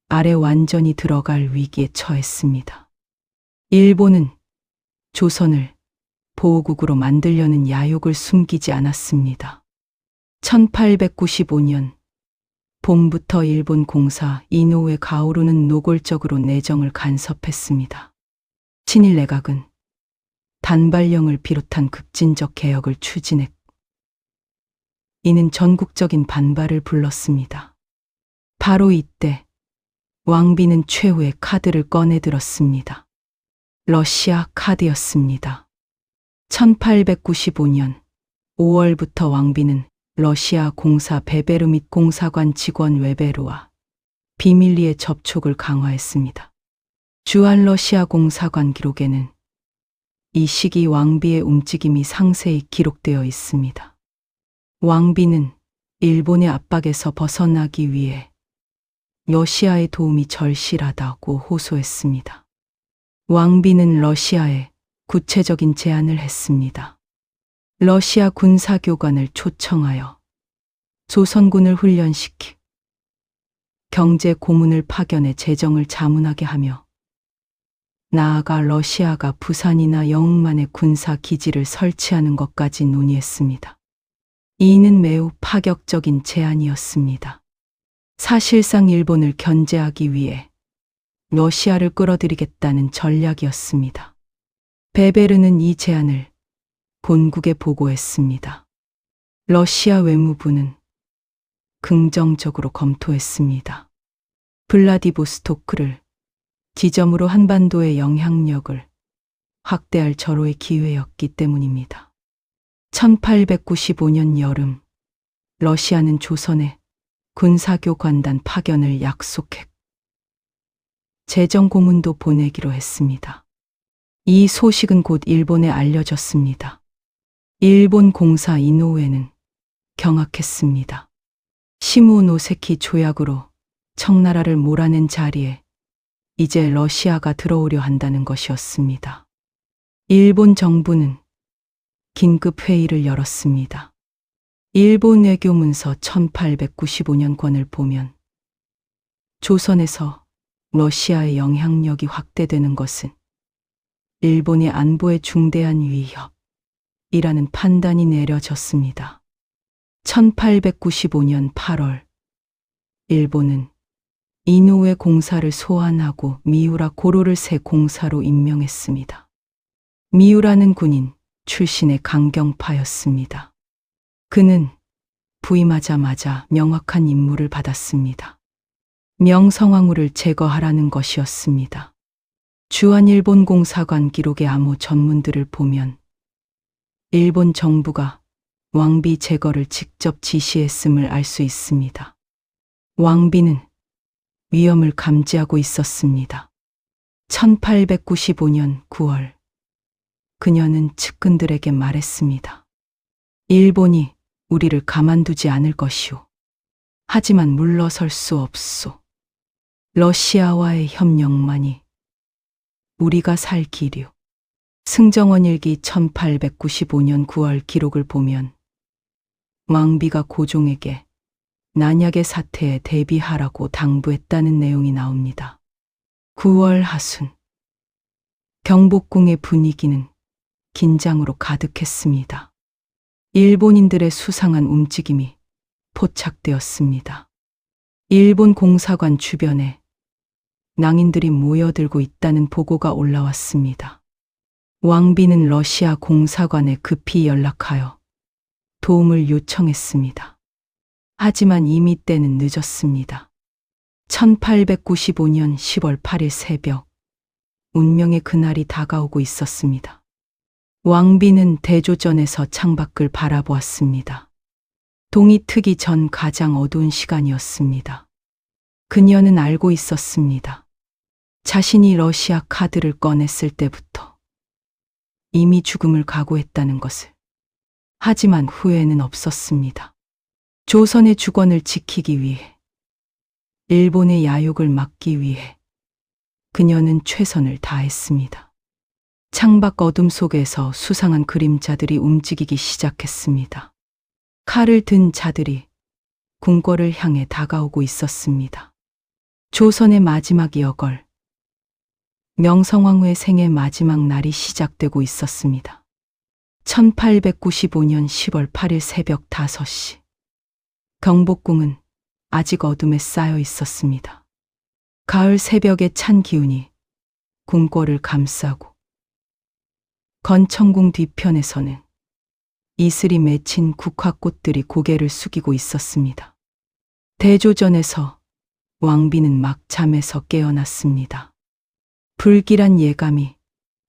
[SPEAKER 1] 아래 완전히 들어갈 위기에 처했습니다. 일본은 조선을 보호국으로 만들려는 야욕을 숨기지 않았습니다. 1895년 봄부터 일본 공사 이노우에 가오루는 노골적으로 내정을 간섭했습니다. 친일 내각은 단발령을 비롯한 급진적 개혁을 추진했고 이는 전국적인 반발을 불렀습니다. 바로 이때 왕비는 최후의 카드를 꺼내들었습니다. 러시아 카드였습니다. 1895년 5월부터 왕비는 러시아 공사 베베르 및 공사관 직원 웨베르와 비밀리에 접촉을 강화했습니다. 주한 러시아 공사관 기록에는 이 시기 왕비의 움직임이 상세히 기록되어 있습니다. 왕비는 일본의 압박에서 벗어나기 위해 러시아의 도움이 절실하다고 호소했습니다. 왕비는 러시아에 구체적인 제안을 했습니다. 러시아 군사교관을 초청하여 조선군을 훈련시키 경제 고문을 파견해 재정을 자문하게 하며 나아가 러시아가 부산이나 영흥만에 군사 기지를 설치하는 것까지 논의했습니다. 이는 매우 파격적인 제안이었습니다. 사실상 일본을 견제하기 위해 러시아를 끌어들이겠다는 전략이었습니다. 베베르는 이 제안을 본국에 보고했습니다. 러시아 외무부는 긍정적으로 검토했습니다. 블라디보스토크를 지점으로 한반도의 영향력을 확대할 절호의 기회였기 때문입니다. 1895년 여름 러시아는 조선에 군사교관단 파견을 약속했고 재정 고문도 보내기로 했습니다. 이 소식은 곧 일본에 알려졌습니다. 일본 공사 이노우에는 경악했습니다. 시모노세키 조약으로 청나라를 몰아낸 자리에 이제 러시아가 들어오려 한다는 것이었습니다. 일본 정부는 긴급 회의를 열었습니다. 일본 외교문서 1895년권을 보면 조선에서 러시아의 영향력이 확대되는 것은 일본의 안보에 중대한 위협이라는 판단이 내려졌습니다. 1895년 8월 일본은 이노우에 공사를 소환하고 미우라 고로를 새 공사로 임명했습니다. 미우라는 군인 출신의 강경파였습니다. 그는 부임하자마자 명확한 임무를 받았습니다. 명성황후를 제거하라는 것이었습니다. 주한일본 공사관 기록의 암호 전문들을 보면 일본 정부가 왕비 제거를 직접 지시했음을 알 수 있습니다. 왕비는 위험을 감지하고 있었습니다. 1895년 9월 그녀는 측근들에게 말했습니다. 일본이 우리를 가만두지 않을 것이오. 하지만 물러설 수 없소. 러시아와의 협력만이 우리가 살 길이오. 승정원 일기 1895년 9월 기록을 보면 왕비가 고종에게 난약의 사태에 대비하라고 당부했다는 내용이 나옵니다. 9월 하순 경복궁의 분위기는 긴장으로 가득했습니다. 일본인들의 수상한 움직임이 포착되었습니다. 일본 공사관 주변에 낭인들이 모여들고 있다는 보고가 올라왔습니다. 왕비는 러시아 공사관에 급히 연락하여 도움을 요청했습니다. 하지만 이미 때는 늦었습니다. 1895년 10월 8일 새벽 운명의 그날이 다가오고 있었습니다. 왕비는 대조전에서 창밖을 바라보았습니다. 동이 트기 전 가장 어두운 시간이었습니다. 그녀는 알고 있었습니다. 자신이 러시아 카드를 꺼냈을 때부터 이미 죽음을 각오했다는 것을. 하지만 후회는 없었습니다. 조선의 주권을 지키기 위해, 일본의 야욕을 막기 위해 그녀는 최선을 다했습니다. 창밖 어둠 속에서 수상한 그림자들이 움직이기 시작했습니다. 칼을 든 자들이 궁궐을 향해 다가오고 있었습니다. 조선의 마지막 여걸, 명성황후의 생애 마지막 날이 시작되고 있었습니다. 1895년 10월 8일 새벽 5시. 경복궁은 아직 어둠에 쌓여 있었습니다. 가을 새벽의 찬 기운이 궁궐을 감싸고 건청궁 뒤편에서는 이슬이 맺힌 국화꽃들이 고개를 숙이고 있었습니다. 대조전에서 왕비는 막 잠에서 깨어났습니다. 불길한 예감이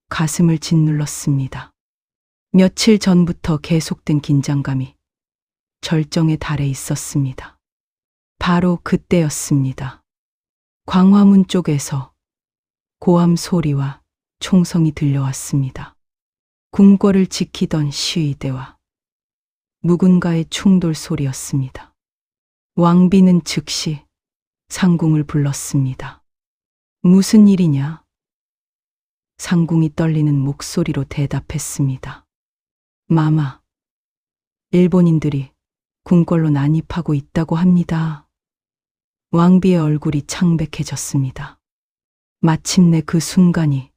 [SPEAKER 1] 가슴을 짓눌렀습니다. 며칠 전부터 계속된 긴장감이 절정에 달해 있었습니다. 바로 그때였습니다. 광화문 쪽에서 고함 소리와 총성이 들려왔습니다. 궁궐을 지키던 시위대와 누군가의 충돌 소리였습니다. 왕비는 즉시 상궁을 불렀습니다. 무슨 일이냐? 상궁이 떨리는 목소리로 대답했습니다. 마마, 일본인들이 궁궐로 난입하고 있다고 합니다. 왕비의 얼굴이 창백해졌습니다. 마침내 그 순간이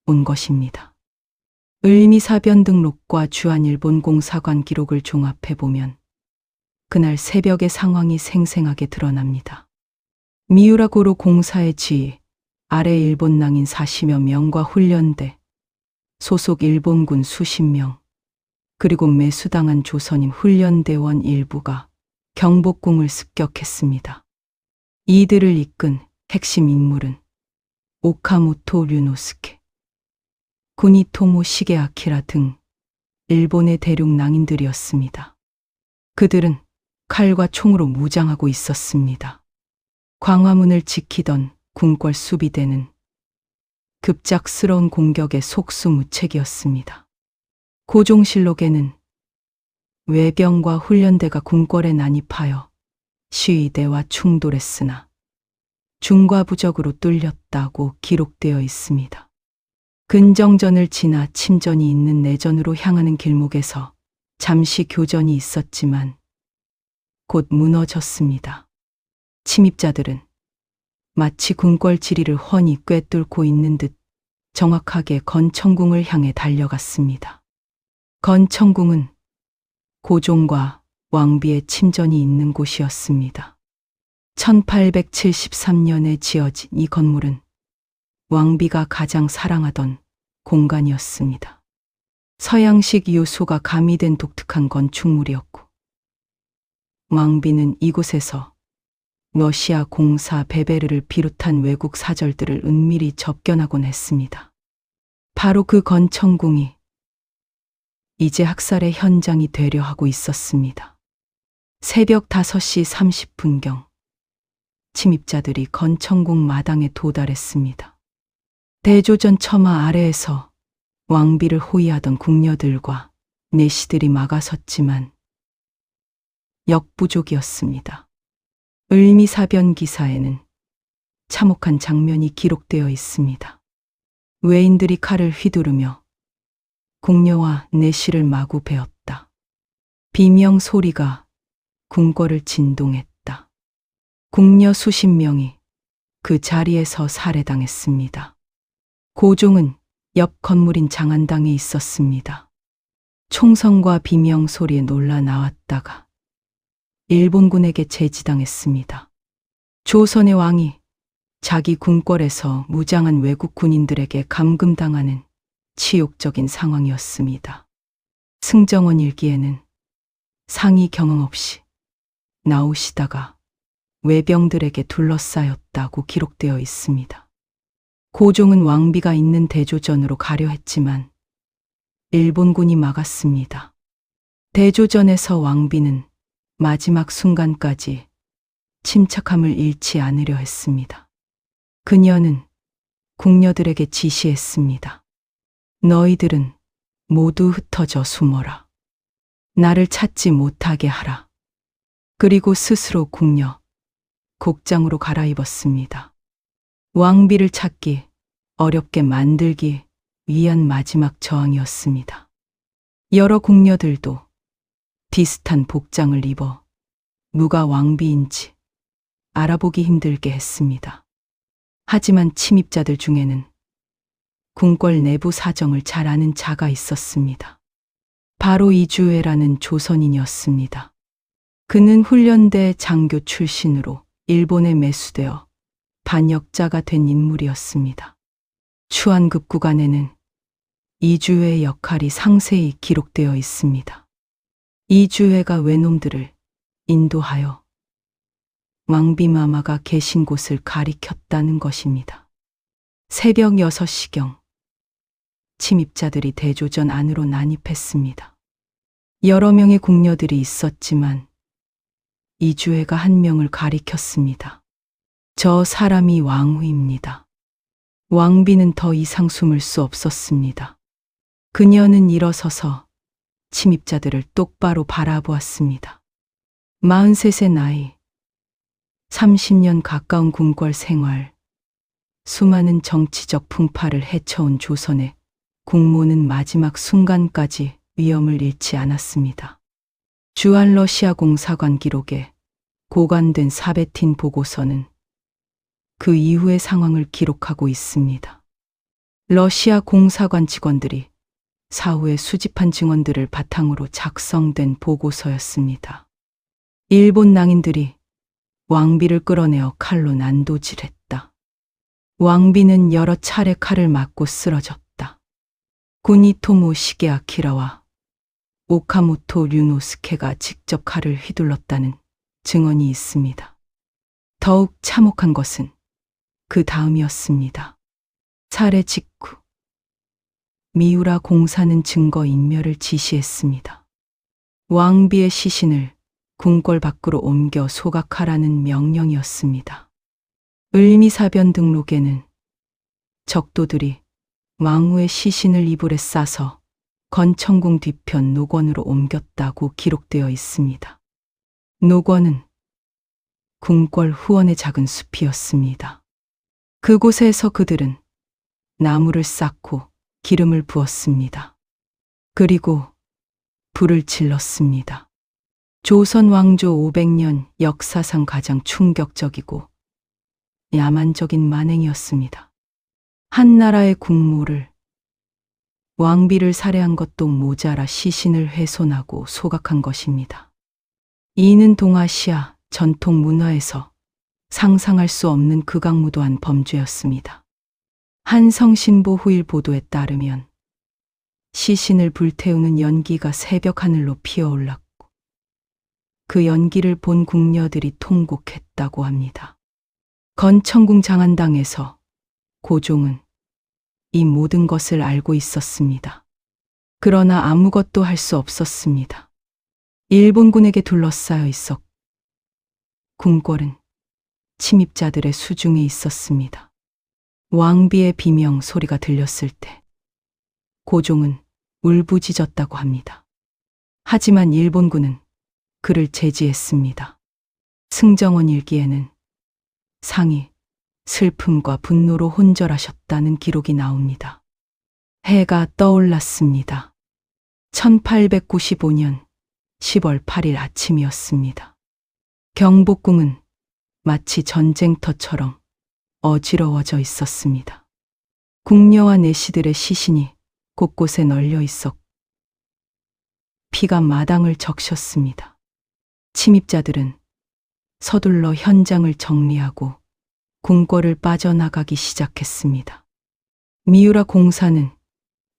[SPEAKER 1] 온 것입니다. 을미사변 등록과 주한일본 공사관 기록을 종합해보면 그날 새벽의 상황이 생생하게 드러납니다. 미우라고로 공사의 지휘 아래 일본 낭인 40여 명과 훈련대, 소속 일본군 수십 명, 그리고 매수당한 조선인 훈련대원 일부가 경복궁을 습격했습니다. 이들을 이끈 핵심 인물은 오카모토 류노스케, 구니토모 시게아키라 등 일본의 대륙 낭인들이었습니다. 그들은 칼과 총으로 무장하고 있었습니다. 광화문을 지키던 궁궐 수비대는 급작스러운 공격에 속수무책이었습니다. 고종실록에는 외병과 훈련대가 궁궐에 난입하여 시위대와 충돌했으나 중과부적으로 뚫렸다고 기록되어 있습니다. 근정전을 지나 침전이 있는 내전으로 향하는 길목에서 잠시 교전이 있었지만 곧 무너졌습니다. 침입자들은 마치 궁궐 지리를 훤히 꿰뚫고 있는 듯 정확하게 건청궁을 향해 달려갔습니다. 건청궁은 고종과 왕비의 침전이 있는 곳이었습니다. 1873년에 지어진 이 건물은 왕비가 가장 사랑하던 공간이었습니다. 서양식 요소가 가미된 독특한 건축물이었고 왕비는 이곳에서 러시아 공사 베베르를 비롯한 외국 사절들을 은밀히 접견하곤 했습니다. 바로 그 건청궁이 이제 학살의 현장이 되려 하고 있었습니다. 새벽 5시 30분경 침입자들이 건청궁 마당에 도달했습니다. 대조전 처마 아래에서 왕비를 호위하던 궁녀들과 내시들이 막아섰지만 역부족이었습니다. 을미사변 기사에는 참혹한 장면이 기록되어 있습니다. 외인들이 칼을 휘두르며 궁녀와 내시를 마구 베었다. 비명 소리가 궁궐을 진동했다. 궁녀 수십 명이 그 자리에서 살해당했습니다. 고종은 옆 건물인 장안당에 있었습니다. 총성과 비명 소리에 놀라 나왔다가 일본군에게 제지당했습니다. 조선의 왕이 자기 궁궐에서 무장한 외국 군인들에게 감금당하는 치욕적인 상황이었습니다. 승정원 일기에는 상의 경험 없이 나오시다가 외병들에게 둘러싸였다고 기록되어 있습니다. 고종은 왕비가 있는 대조전으로 가려 했지만 일본군이 막았습니다. 대조전에서 왕비는 마지막 순간까지 침착함을 잃지 않으려 했습니다. 그녀는 궁녀들에게 지시했습니다. 너희들은 모두 흩어져 숨어라. 나를 찾지 못하게 하라. 그리고 스스로 궁녀, 곡장으로 갈아입었습니다. 왕비를 찾기 어렵게 만들기 위한 마지막 저항이었습니다. 여러 궁녀들도 비슷한 복장을 입어 누가 왕비인지 알아보기 힘들게 했습니다. 하지만 침입자들 중에는 궁궐 내부 사정을 잘 아는 자가 있었습니다. 바로 이주회라는 조선인이었습니다. 그는 훈련대 장교 출신으로 일본에 매수되어 반역자가 된 인물이었습니다. 추한급 구간에는 이주회의 역할이 상세히 기록되어 있습니다. 이주회가 외놈들을 인도하여 왕비마마가 계신 곳을 가리켰다는 것입니다. 새벽 6시경 침입자들이 대조전 안으로 난입했습니다. 여러 명의 궁녀들이 있었지만 이주회가 한 명을 가리켰습니다. 저 사람이 왕후입니다. 왕비는 더 이상 숨을 수 없었습니다. 그녀는 일어서서 침입자들을 똑바로 바라보았습니다. 43세 나이, 30년 가까운 궁궐 생활, 수많은 정치적 풍파를 헤쳐온 조선의 국모는 마지막 순간까지 위엄을 잃지 않았습니다. 주한 러시아 공사관 기록에 고관된 사베틴 보고서는 그 이후의 상황을 기록하고 있습니다. 러시아 공사관 직원들이 사후에 수집한 증언들을 바탕으로 작성된 보고서였습니다. 일본 낭인들이 왕비를 끌어내어 칼로 난도질했다. 왕비는 여러 차례 칼을 맞고 쓰러졌다. 구니토모 시게아키라와 오카모토 류노스케가 직접 칼을 휘둘렀다는 증언이 있습니다. 더욱 참혹한 것은 그 다음이었습니다. 살해 직후 미우라 공사는 증거인멸을 지시했습니다. 왕비의 시신을 궁궐 밖으로 옮겨 소각하라는 명령이었습니다. 을미사변 등록에는 적도들이 왕후의 시신을 이불에 싸서 건천궁 뒤편 노권으로 옮겼다고 기록되어 있습니다. 노권은 궁궐 후원의 작은 숲이었습니다. 그곳에서 그들은 나무를 쌓고 기름을 부었습니다. 그리고 불을 질렀습니다. 조선 왕조 500년 역사상 가장 충격적이고 야만적인 만행이었습니다. 한 나라의 국모를, 왕비를 살해한 것도 모자라 시신을 훼손하고 소각한 것입니다. 이는 동아시아 전통 문화에서 상상할 수 없는 극악무도한 범죄였습니다. 한성신보 후일 보도에 따르면 시신을 불태우는 연기가 새벽 하늘로 피어올랐고 그 연기를 본 궁녀들이 통곡했다고 합니다. 건천궁 장안당에서 고종은 이 모든 것을 알고 있었습니다. 그러나 아무것도 할 수 없었습니다. 일본군에게 둘러싸여 있었고 궁궐은 침입자들의 수중에 있었습니다. 왕비의 비명 소리가 들렸을 때 고종은 울부짖었다고 합니다. 하지만 일본군은 그를 제지했습니다. 승정원 일기에는 상이 슬픔과 분노로 혼절하셨다는 기록이 나옵니다. 해가 떠올랐습니다. 1895년 10월 8일 아침이었습니다. 경복궁은 마치 전쟁터처럼 어지러워져 있었습니다. 궁녀와 내시들의 시신이 곳곳에 널려 있었고 피가 마당을 적셨습니다. 침입자들은 서둘러 현장을 정리하고 궁궐을 빠져나가기 시작했습니다. 미우라 공사는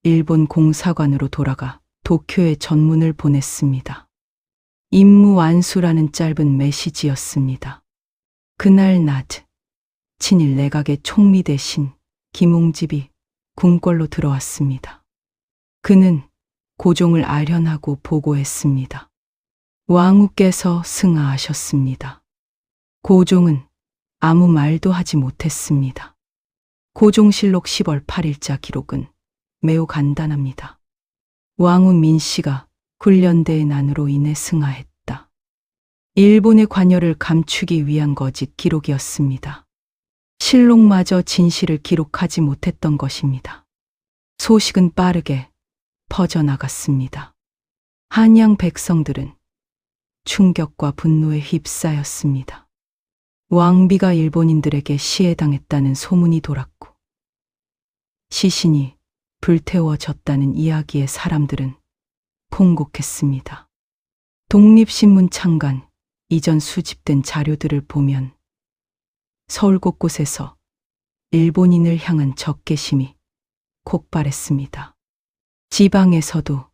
[SPEAKER 1] 일본 공사관으로 돌아가 도쿄에 전문을 보냈습니다. 임무 완수라는 짧은 메시지였습니다. 그날 낮 친일 내각의 총리 대신 김홍집이 궁궐로 들어왔습니다. 그는 고종을 아련하고 보고했습니다. 왕후께서 승하하셨습니다. 고종은 아무 말도 하지 못했습니다. 고종실록 10월 8일자 기록은 매우 간단합니다. 왕후 민씨가 훈련대의 난으로 인해 승하했다. 일본의 관여를 감추기 위한 거짓 기록이었습니다. 실록마저 진실을 기록하지 못했던 것입니다. 소식은 빠르게 퍼져나갔습니다. 한양 백성들은 충격과 분노에 휩싸였습니다. 왕비가 일본인들에게 시해당했다는 소문이 돌았고 시신이 불태워졌다는 이야기에 사람들은 통곡했습니다. 독립신문 창간 이전 수집된 자료들을 보면 서울 곳곳에서 일본인을 향한 적개심이 폭발했습니다. 지방에서도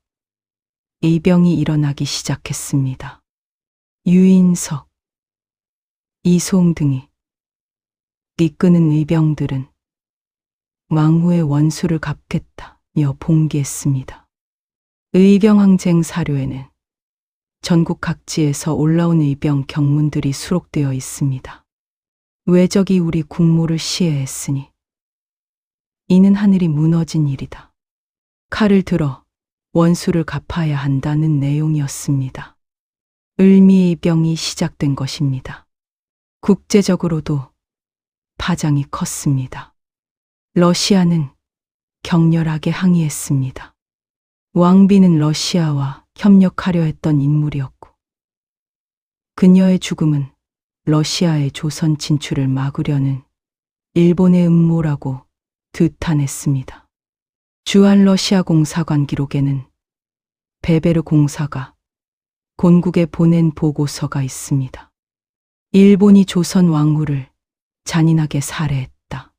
[SPEAKER 1] 이병이 일어나기 시작했습니다. 유인석, 이소홍 등이 이끄는 의병들은 왕후의 원수를 갚겠다며 봉기했습니다. 의병항쟁 사료에는 전국 각지에서 올라온 의병 경문들이 수록되어 있습니다. 왜적이 우리 국모를 시해했으니 이는 하늘이 무너진 일이다. 칼을 들어 원수를 갚아야 한다는 내용이었습니다. 을미의병이 시작된 것입니다. 국제적으로도 파장이 컸습니다. 러시아는 격렬하게 항의했습니다. 왕비는 러시아와 협력하려 했던 인물이었고 그녀의 죽음은 러시아의 조선 진출을 막으려는 일본의 음모라고 규탄했습니다. 주한러시아 공사관 기록에는 베베르 공사가 곤국에 보낸 보고서가 있습니다. 일본이 조선 왕후를 잔인하게 살해했다.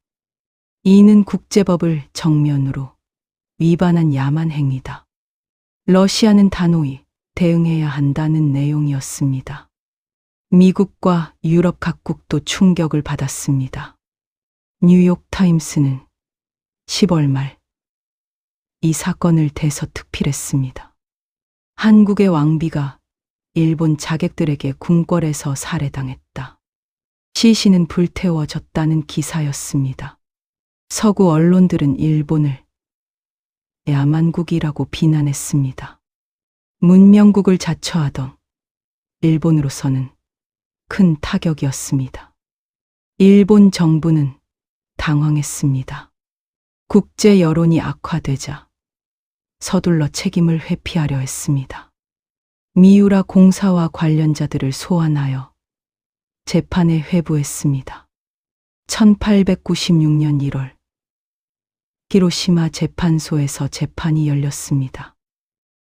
[SPEAKER 1] 이는 국제법을 정면으로 위반한 야만 행위다. 러시아는 단호히 대응해야 한다는 내용이었습니다. 미국과 유럽 각국도 충격을 받았습니다. 뉴욕타임스는 10월 말 이 사건을 대서특필했습니다. 한국의 왕비가 일본 자객들에게 궁궐에서 살해당했다. 시신은 불태워졌다는 기사였습니다. 서구 언론들은 일본을 야만국이라고 비난했습니다. 문명국을 자처하던 일본으로서는 큰 타격이었습니다. 일본 정부는 당황했습니다. 국제 여론이 악화되자 서둘러 책임을 회피하려 했습니다. 미우라 공사와 관련자들을 소환하여 재판에 회부했습니다. 1896년 1월 히로시마 재판소에서 재판이 열렸습니다.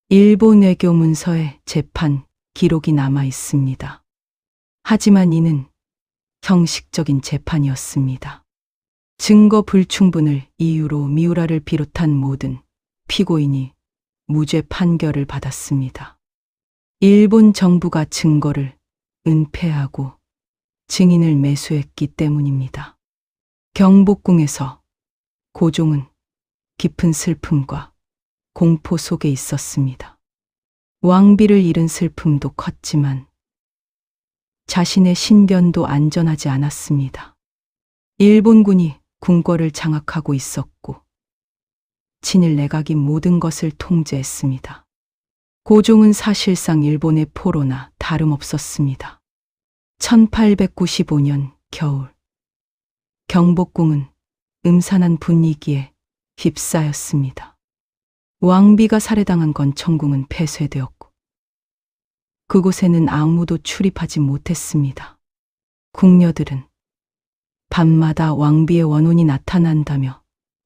[SPEAKER 1] 일본 외교 문서에 재판 기록이 남아 있습니다. 하지만 이는 형식적인 재판이었습니다. 증거 불충분을 이유로 미우라를 비롯한 모든 피고인이 무죄 판결을 받았습니다. 일본 정부가 증거를 은폐하고 증인을 매수했기 때문입니다. 경복궁에서 고종은 깊은 슬픔과 공포 속에 있었습니다. 왕비를 잃은 슬픔도 컸지만 자신의 신변도 안전하지 않았습니다. 일본군이 궁궐을 장악하고 있었고 친일 내각이 모든 것을 통제했습니다. 고종은 사실상 일본의 포로나 다름없었습니다. 1895년 겨울 경복궁은 음산한 분위기에 휩싸였습니다. 왕비가 살해당한 건청궁은 폐쇄되었고 그곳에는 아무도 출입하지 못했습니다. 궁녀들은 밤마다 왕비의 원혼이 나타난다며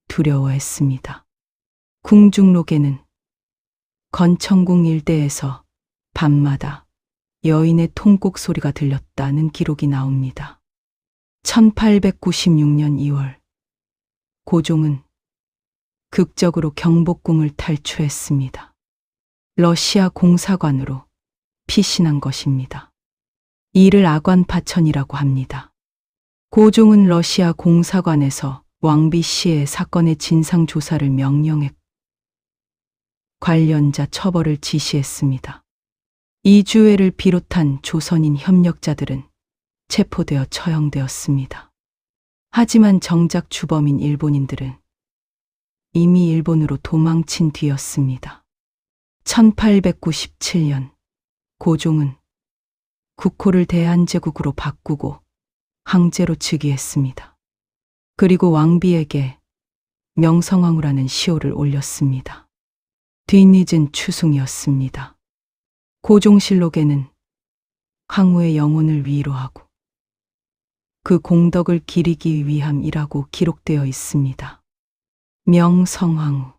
[SPEAKER 1] 두려워했습니다. 궁중록에는 건청궁 일대에서 밤마다 여인의 통곡 소리가 들렸다는 기록이 나옵니다. 1896년 2월 고종은 극적으로 경복궁을 탈출했습니다. 러시아 공사관으로 피신한 것입니다. 이를 아관파천이라고 합니다. 고종은 러시아 공사관에서 왕비 씨의 사건의 진상조사를 명령했고 관련자 처벌을 지시했습니다. 이주회를 비롯한 조선인 협력자들은 체포되어 처형되었습니다. 하지만 정작 주범인 일본인들은 이미 일본으로 도망친 뒤였습니다. 1897년 고종은 국호를 대한제국으로 바꾸고 황제로 즉위했습니다. 그리고 왕비에게 명성황후라는 시호를 올렸습니다. 뒤늦은 추승이었습니다. 고종실록에는 황후의 영혼을 위로하고 그 공덕을 기리기 위함이라고 기록되어 있습니다. 명성황후.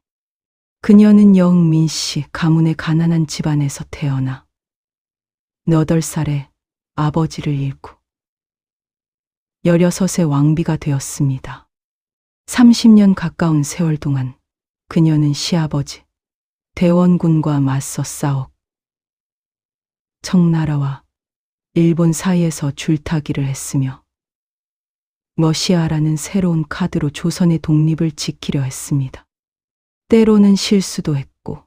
[SPEAKER 1] 그녀는 여흥민 씨 가문의 가난한 집안에서 태어나 8살에 아버지를 잃고 16의 왕비가 되었습니다. 30년 가까운 세월 동안 그녀는 시아버지 대원군과 맞서 싸웠고 청나라와 일본 사이에서 줄타기를 했으며 러시아라는 새로운 카드로 조선의 독립을 지키려 했습니다. 때로는 실수도 했고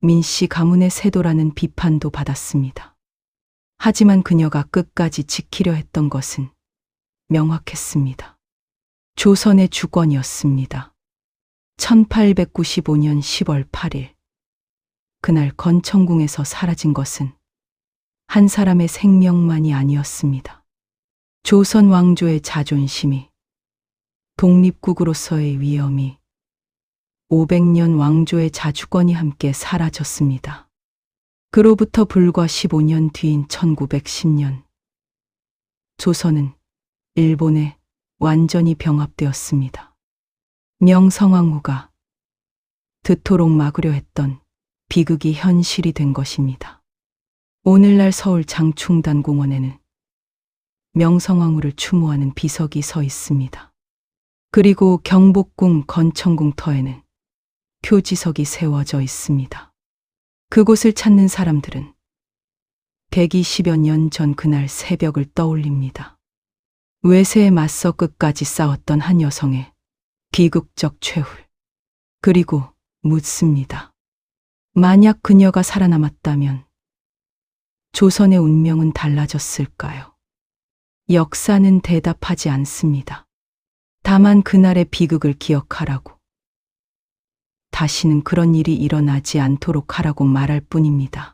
[SPEAKER 1] 민씨 가문의 세도라는 비판도 받았습니다. 하지만 그녀가 끝까지 지키려 했던 것은 명확했습니다. 조선의 주권이었습니다. 1895년 10월 8일 그날 건천궁에서 사라진 것은 한 사람의 생명만이 아니었습니다. 조선 왕조의 자존심이, 독립국으로서의 위엄이, 500년 왕조의 자주권이 함께 사라졌습니다. 그로부터 불과 15년 뒤인 1910년, 조선은 일본에 완전히 병합되었습니다. 명성황후가 그토록 막으려 했던 비극이 현실이 된 것입니다. 오늘날 서울 장충단 공원에는 명성황후를 추모하는 비석이 서 있습니다. 그리고 경복궁 건천궁 터에는 표지석이 세워져 있습니다. 그곳을 찾는 사람들은 120여 년 전 그날 새벽을 떠올립니다. 외세에 맞서 끝까지 싸웠던 한 여성의 비극적 최후. 그리고 묻습니다. 만약 그녀가 살아남았다면 조선의 운명은 달라졌을까요? 역사는 대답하지 않습니다. 다만 그날의 비극을 기억하라고, 다시는 그런 일이 일어나지 않도록 하라고 말할 뿐입니다.